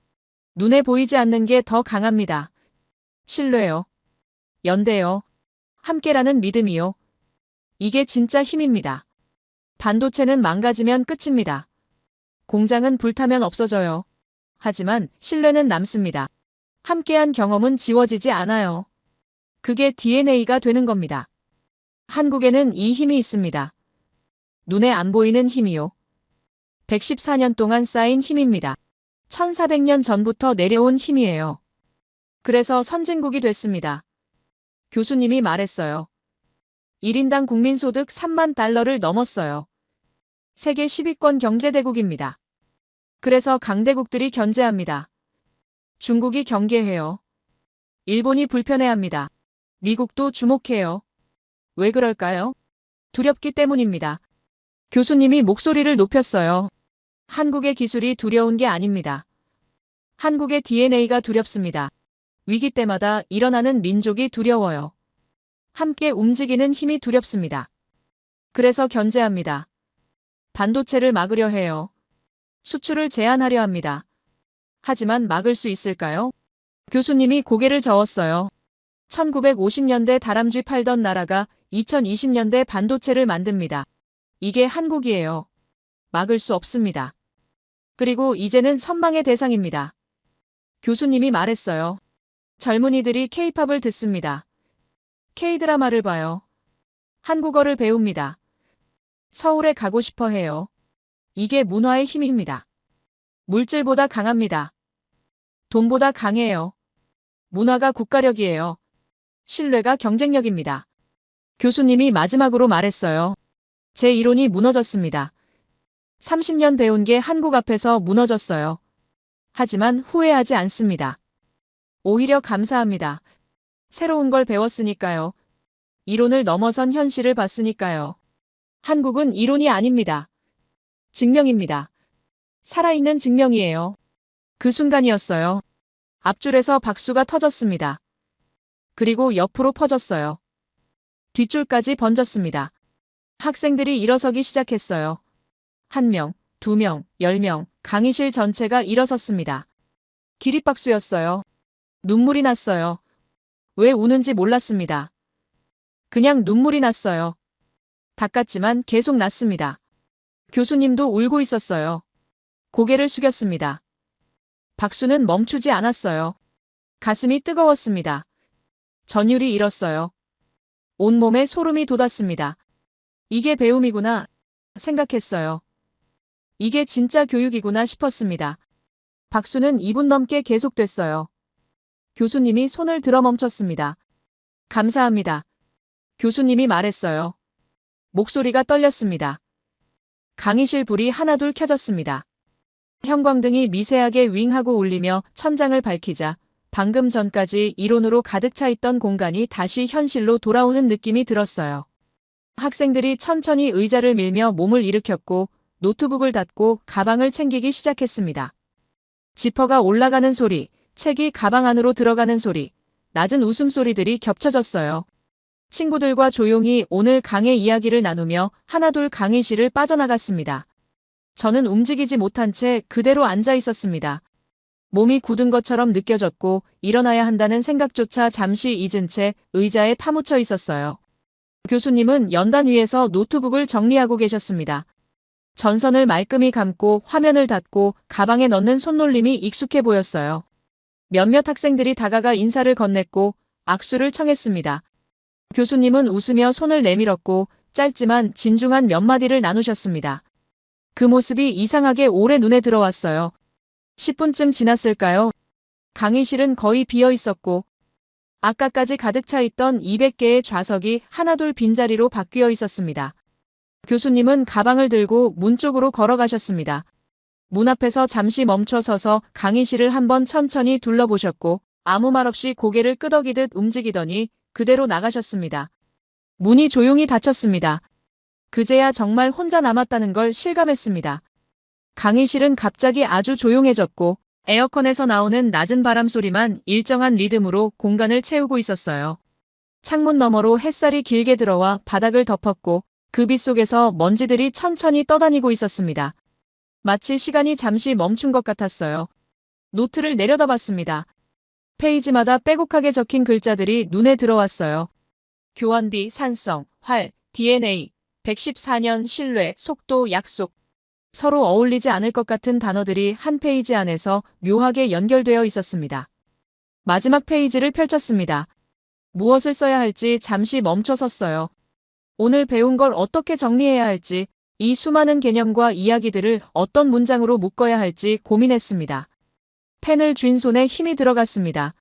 눈에 보이지 않는 게 더 강합니다. 신뢰요. 연대요. 함께라는 믿음이요. 이게 진짜 힘입니다. 반도체는 망가지면 끝입니다. 공장은 불타면 없어져요. 하지만 신뢰는 남습니다. 함께한 경험은 지워지지 않아요. 그게 DNA가 되는 겁니다. 한국에는 이 힘이 있습니다. 눈에 안 보이는 힘이요. 114년 동안 쌓인 힘입니다. 1400년 전부터 내려온 힘이에요. 그래서 선진국이 됐습니다. 교수님이 말했어요. 1인당 국민소득 3만 달러를 넘었어요. 세계 10위권 경제대국입니다. 그래서 강대국들이 견제합니다. 중국이 경계해요. 일본이 불편해합니다. 미국도 주목해요. 왜 그럴까요? 두렵기 때문입니다. 교수님이 목소리를 높였어요. 한국의 기술이 두려운 게 아닙니다. 한국의 DNA가 두렵습니다. 위기 때마다 일어나는 민족이 두려워요. 함께 움직이는 힘이 두렵습니다. 그래서 견제합니다. 반도체를 막으려 해요. 수출을 제한하려 합니다. 하지만 막을 수 있을까요? 교수님이 고개를 저었어요. 1950년대 다람쥐 팔던 나라가 2020년대 반도체를 만듭니다. 이게 한국이에요. 막을 수 없습니다. 그리고 이제는 선망의 대상입니다. 교수님이 말했어요. 젊은이들이 K-팝을 듣습니다. K-드라마를 봐요. 한국어를 배웁니다. 서울에 가고 싶어 해요. 이게 문화의 힘입니다. 물질보다 강합니다. 돈보다 강해요. 문화가 국가력이에요. 신뢰가 경쟁력입니다. 교수님이 마지막으로 말했어요. 제 이론이 무너졌습니다. 30년 배운 게 한국 앞에서 무너졌어요. 하지만 후회하지 않습니다. 오히려 감사합니다. 새로운 걸 배웠으니까요. 이론을 넘어선 현실을 봤으니까요. 한국은 이론이 아닙니다. 증명입니다. 살아있는 증명이에요. 그 순간이었어요. 앞줄에서 박수가 터졌습니다. 그리고 옆으로 퍼졌어요. 뒷줄까지 번졌습니다. 학생들이 일어서기 시작했어요. 1명, 2명, 10명, 강의실 전체가 일어섰습니다. 기립박수였어요. 눈물이 났어요. 왜 우는지 몰랐습니다. 그냥 눈물이 났어요. 닦았지만 계속 났습니다. 교수님도 울고 있었어요. 고개를 숙였습니다. 박수는 멈추지 않았어요. 가슴이 뜨거웠습니다. 전율이 일었어요. 온몸에 소름이 돋았습니다. 이게 배움이구나 생각했어요. 이게 진짜 교육이구나 싶었습니다. 박수는 2분 넘게 계속됐어요. 교수님이 손을 들어 멈췄습니다. 감사합니다. 교수님이 말했어요. 목소리가 떨렸습니다. 강의실 불이 하나둘 켜졌습니다. 형광등이 미세하게 윙하고 울리며 천장을 밝히자 방금 전까지 이론으로 가득 차 있던 공간이 다시 현실로 돌아오는 느낌이 들었어요. 학생들이 천천히 의자를 밀며 몸을 일으켰고 노트북을 닫고 가방을 챙기기 시작했습니다. 지퍼가 올라가는 소리, 책이 가방 안으로 들어가는 소리, 낮은 웃음소리들이 겹쳐졌어요. 친구들과 조용히 오늘 강의 이야기를 나누며 하나둘 강의실을 빠져나갔습니다. 저는 움직이지 못한 채 그대로 앉아 있었습니다. 몸이 굳은 것처럼 느껴졌고 일어나야 한다는 생각조차 잠시 잊은 채 의자에 파묻혀 있었어요. 교수님은 연단 위에서 노트북을 정리하고 계셨습니다. 전선을 말끔히 감고 화면을 닫고 가방에 넣는 손놀림이 익숙해 보였어요. 몇몇 학생들이 다가가 인사를 건넸고 악수를 청했습니다. 교수님은 웃으며 손을 내밀었고 짧지만 진중한 몇 마디를 나누셨습니다. 그 모습이 이상하게 오래 눈에 들어왔어요. 10분쯤 지났을까요? 강의실은 거의 비어 있었고 아까까지 가득 차 있던 200개의 좌석이 하나둘 빈자리로 바뀌어 있었습니다. 교수님은 가방을 들고 문 쪽으로 걸어가셨습니다. 문 앞에서 잠시 멈춰 서서 강의실을 한번 천천히 둘러보셨고 아무 말 없이 고개를 끄덕이듯 움직이더니 그대로 나가셨습니다. 문이 조용히 닫혔습니다. 그제야 정말 혼자 남았다는 걸 실감했습니다. 강의실은 갑자기 아주 조용해졌고 에어컨에서 나오는 낮은 바람 소리만 일정한 리듬으로 공간을 채우고 있었어요. 창문 너머로 햇살이 길게 들어와 바닥을 덮었고 그 빛 속에서 먼지들이 천천히 떠다니고 있었습니다. 마치 시간이 잠시 멈춘 것 같았어요. 노트를 내려다봤습니다. 페이지마다 빼곡하게 적힌 글자들이 눈에 들어왔어요. 교환비, 산성, 활, DNA, 114년, 신뢰, 속도, 약속. 서로 어울리지 않을 것 같은 단어들이 한 페이지 안에서 묘하게 연결되어 있었습니다. 마지막 페이지를 펼쳤습니다. 무엇을 써야 할지 잠시 멈춰 섰어요. 오늘 배운 걸 어떻게 정리해야 할지, 이 수많은 개념과 이야기들을 어떤 문장으로 묶어야 할지 고민했습니다. 펜을 쥔 손에 힘이 들어갔습니다.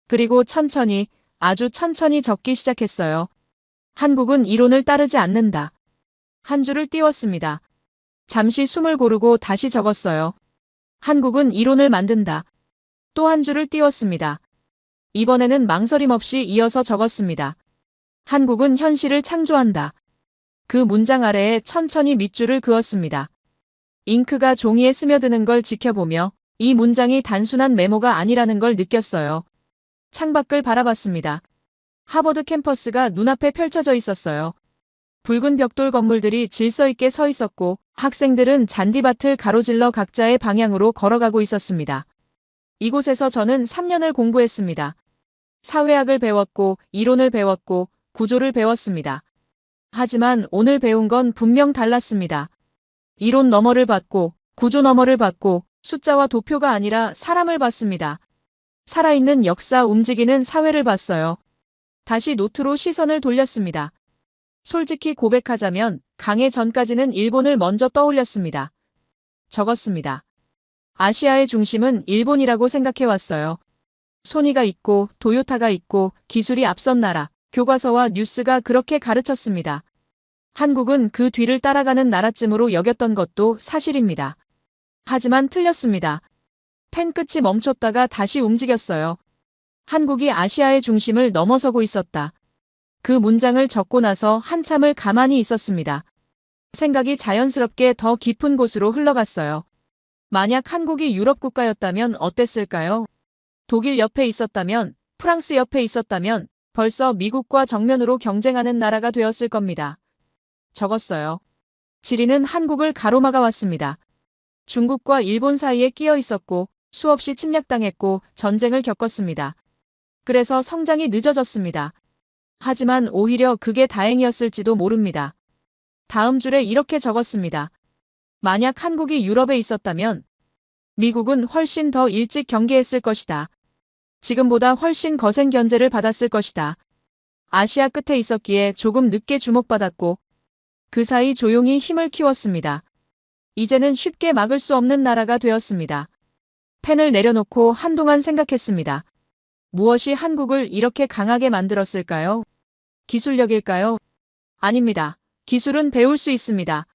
그리고 천천히, 아주 천천히 적기 시작했어요. 한국은 이론을 따르지 않는다. 한 줄을 띄웠습니다. 잠시 숨을 고르고 다시 적었어요. 한국은 이론을 만든다. 또 한 줄을 띄웠습니다. 이번에는 망설임 없이 이어서 적었습니다. 한국은 현실을 창조한다. 그 문장 아래에 천천히 밑줄을 그었습니다. 잉크가 종이에 스며드는 걸 지켜보며 이 문장이 단순한 메모가 아니라는 걸 느꼈어요. 창밖을 바라봤습니다. 하버드 캠퍼스가 눈앞에 펼쳐져 있었어요. 붉은 벽돌 건물들이 질서 있게 서 있었고 학생들은 잔디밭을 가로질러 각자의 방향으로 걸어가고 있었습니다. 이곳에서 저는 3년을 공부했습니다. 사회학을 배웠고 이론을 배웠고 구조를 배웠습니다. 하지만 오늘 배운 건 분명 달랐습니다. 이론 너머를 봤고 구조 너머를 봤고 숫자와 도표가 아니라 사람을 봤습니다. 살아있는 역사, 움직이는 사회를 봤어요. 다시 노트로 시선을 돌렸습니다. 솔직히 고백하자면 강해 전까지는 일본을 먼저 떠올렸습니다. 적었습니다. 아시아의 중심은 일본이라고 생각해왔어요. 소니가 있고 도요타가 있고 기술이 앞선 나라, 교과서와 뉴스가 그렇게 가르쳤습니다. 한국은 그 뒤를 따라가는 나라쯤으로 여겼던 것도 사실입니다. 하지만 틀렸습니다. 펜 끝이 멈췄다가 다시 움직였어요. 한국이 아시아의 중심을 넘어서고 있었다. 그 문장을 적고 나서 한참을 가만히 있었습니다. 생각이 자연스럽게 더 깊은 곳으로 흘러갔어요. 만약 한국이 유럽 국가였다면 어땠을까요? 독일 옆에 있었다면, 프랑스 옆에 있었다면 벌써 미국과 정면으로 경쟁하는 나라가 되었을 겁니다. 적었어요. 지리는 한국을 가로막아 왔습니다. 중국과 일본 사이에 끼어 있었고 수없이 침략당했고 전쟁을 겪었습니다. 그래서 성장이 늦어졌습니다. 하지만 오히려 그게 다행이었을지도 모릅니다. 다음 줄에 이렇게 적었습니다. 만약 한국이 유럽에 있었다면 미국은 훨씬 더 일찍 경계했을 것이다. 지금보다 훨씬 거센 견제를 받았을 것이다. 아시아 끝에 있었기에 조금 늦게 주목받았고 그 사이 조용히 힘을 키웠습니다. 이제는 쉽게 막을 수 없는 나라가 되었습니다. 펜을 내려놓고 한동안 생각했습니다. 무엇이 한국을 이렇게 강하게 만들었을까요? 기술력일까요? 아닙니다. 기술은 배울 수 있습니다.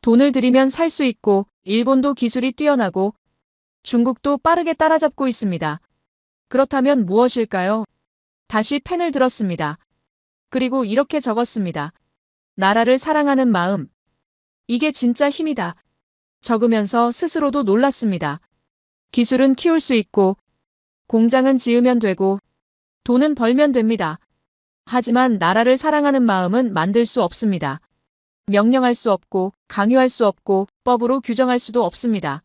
돈을 들이면 살 수 있고 일본도 기술이 뛰어나고 중국도 빠르게 따라잡고 있습니다. 그렇다면 무엇일까요? 다시 펜을 들었습니다. 그리고 이렇게 적었습니다. 나라를 사랑하는 마음. 이게 진짜 힘이다. 적으면서 스스로도 놀랐습니다. 기술은 키울 수 있고 공장은 지으면 되고 돈은 벌면 됩니다. 하지만 나라를 사랑하는 마음은 만들 수 없습니다. 명령할 수 없고 강요할 수 없고 법으로 규정할 수도 없습니다.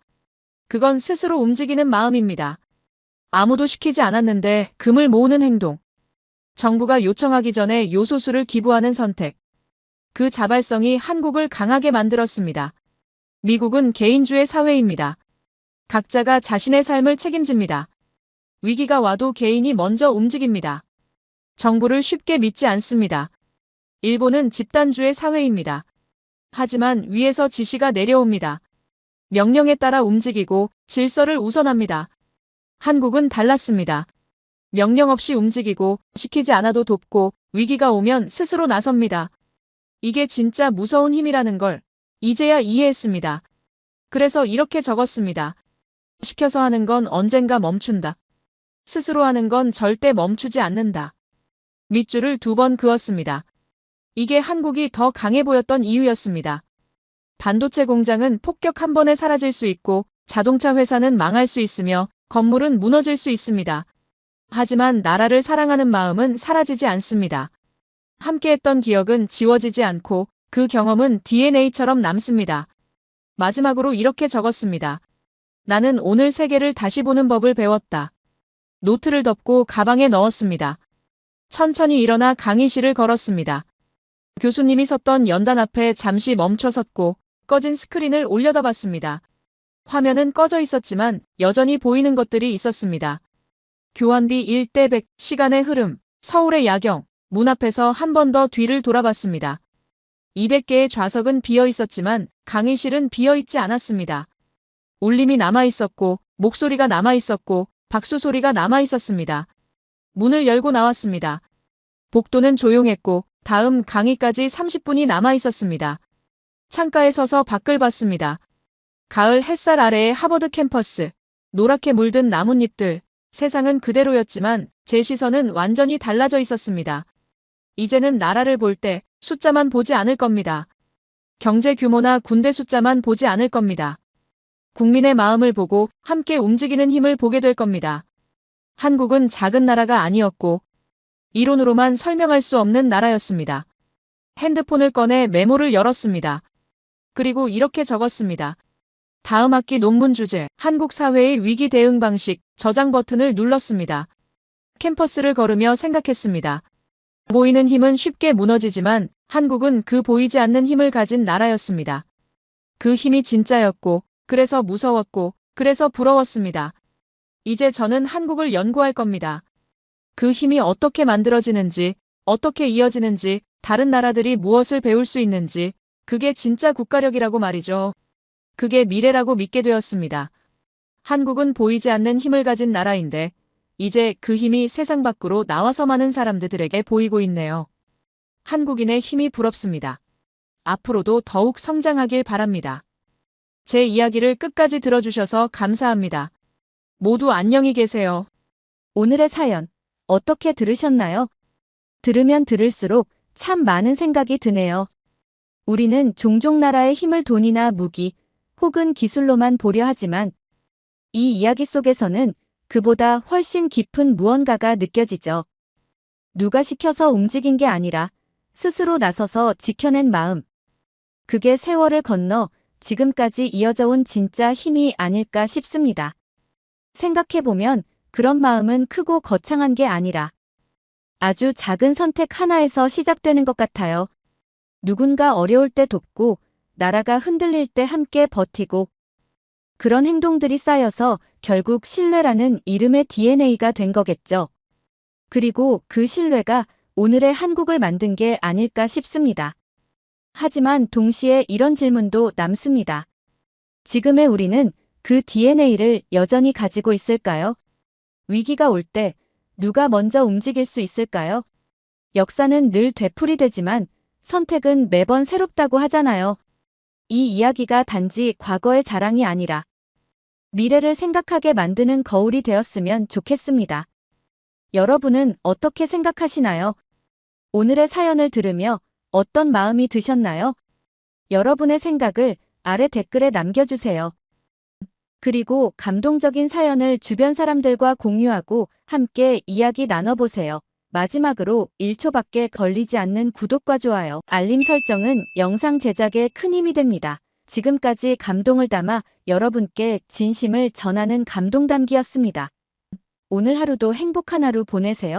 그건 스스로 움직이는 마음입니다. 아무도 시키지 않았는데 금을 모으는 행동. 정부가 요청하기 전에 요소수를 기부하는 선택. 그 자발성이 한국을 강하게 만들었습니다. 미국은 개인주의 사회입니다. 각자가 자신의 삶을 책임집니다. 위기가 와도 개인이 먼저 움직입니다. 정부를 쉽게 믿지 않습니다. 일본은 집단주의 사회입니다. 하지만 위에서 지시가 내려옵니다. 명령에 따라 움직이고 질서를 우선합니다. 한국은 달랐습니다. 명령 없이 움직이고 시키지 않아도 돕고 위기가 오면 스스로 나섭니다. 이게 진짜 무서운 힘이라는 걸 이제야 이해했습니다. 그래서 이렇게 적었습니다. 시켜서 하는 건 언젠가 멈춘다. 스스로 하는 건 절대 멈추지 않는다. 밑줄을 2번 그었습니다. 이게 한국이 더 강해 보였던 이유였습니다. 반도체 공장은 폭격 한 번에 사라질 수 있고 자동차 회사는 망할 수 있으며 건물은 무너질 수 있습니다. 하지만 나라를 사랑하는 마음은 사라지지 않습니다. 함께했던 기억은 지워지지 않고 그 경험은 DNA처럼 남습니다. 마지막으로 이렇게 적었습니다. 나는 오늘 세계를 다시 보는 법을 배웠다. 노트를 덮고 가방에 넣었습니다. 천천히 일어나 강의실을 걸었습니다. 교수님이 섰던 연단 앞에 잠시 멈춰 섰고 꺼진 스크린을 올려다봤습니다. 화면은 꺼져 있었지만 여전히 보이는 것들이 있었습니다. 교환비 1대 100, 시간의 흐름, 서울의 야경, 문 앞에서 한 번 더 뒤를 돌아봤습니다. 200개의 좌석은 비어 있었지만 강의실은 비어 있지 않았습니다. 울림이 남아 있었고 목소리가 남아 있었고 박수 소리가 남아 있었습니다. 문을 열고 나왔습니다. 복도는 조용했고 다음 강의까지 30분이 남아 있었습니다. 창가에 서서 밖을 봤습니다. 가을 햇살 아래의 하버드 캠퍼스, 노랗게 물든 나뭇잎들, 세상은 그대로였지만 제 시선은 완전히 달라져 있었습니다. 이제는 나라를 볼 때 숫자만 보지 않을 겁니다. 경제 규모나 군대 숫자만 보지 않을 겁니다. 국민의 마음을 보고 함께 움직이는 힘을 보게 될 겁니다. 한국은 작은 나라가 아니었고 이론으로만 설명할 수 없는 나라였습니다. 핸드폰을 꺼내 메모를 열었습니다. 그리고 이렇게 적었습니다. 다음 학기 논문 주제, 한국 사회의 위기 대응 방식, 저장 버튼을 눌렀습니다. 캠퍼스를 걸으며 생각했습니다. 보이는 힘은 쉽게 무너지지만 한국은 그 보이지 않는 힘을 가진 나라였습니다. 그 힘이 진짜였고, 그래서 무서웠고, 그래서 부러웠습니다. 이제 저는 한국을 연구할 겁니다. 그 힘이 어떻게 만들어지는지, 어떻게 이어지는지, 다른 나라들이 무엇을 배울 수 있는지, 그게 진짜 국가력이라고 말이죠. 그게 미래라고 믿게 되었습니다. 한국은 보이지 않는 힘을 가진 나라인데 이제 그 힘이 세상 밖으로 나와서 많은 사람들에게 보이고 있네요. 한국인의 힘이 부럽습니다. 앞으로도 더욱 성장하길 바랍니다. 제 이야기를 끝까지 들어주셔서 감사합니다. 모두 안녕히 계세요. 오늘의 사연 어떻게 들으셨나요? 들으면 들을수록 참 많은 생각이 드네요. 우리는 종종 나라의 힘을 돈이나 무기 혹은 기술로만 보려 하지만 이 이야기 속에서는 그보다 훨씬 깊은 무언가가 느껴지죠. 누가 시켜서 움직인 게 아니라 스스로 나서서 지켜낸 마음. 그게 세월을 건너 지금까지 이어져 온 진짜 힘이 아닐까 싶습니다. 생각해보면 그런 마음은 크고 거창한 게 아니라 아주 작은 선택 하나에서 시작되는 것 같아요. 누군가 어려울 때 돕고 나라가 흔들릴 때 함께 버티고 그런 행동들이 쌓여서 결국 신뢰라는 이름의 DNA가 된 거겠죠. 그리고 그 신뢰가 오늘의 한국을 만든 게 아닐까 싶습니다. 하지만 동시에 이런 질문도 남습니다. 지금의 우리는 그 DNA를 여전히 가지고 있을까요? 위기가 올 때 누가 먼저 움직일 수 있을까요? 역사는 늘 되풀이되지만 선택은 매번 새롭다고 하잖아요. 이 이야기가 단지 과거의 자랑이 아니라 미래를 생각하게 만드는 거울이 되었으면 좋겠습니다. 여러분은 어떻게 생각하시나요? 오늘의 사연을 들으며 어떤 마음이 드셨나요? 여러분의 생각을 아래 댓글에 남겨주세요. 그리고 감동적인 사연을 주변 사람들과 공유하고 함께 이야기 나눠보세요. 마지막으로 1초밖에 걸리지 않는 구독과 좋아요, 알림 설정은 영상 제작에 큰 힘이 됩니다. 지금까지 감동을 담아 여러분께 진심을 전하는 감동담기였습니다. 오늘 하루도 행복한 하루 보내세요.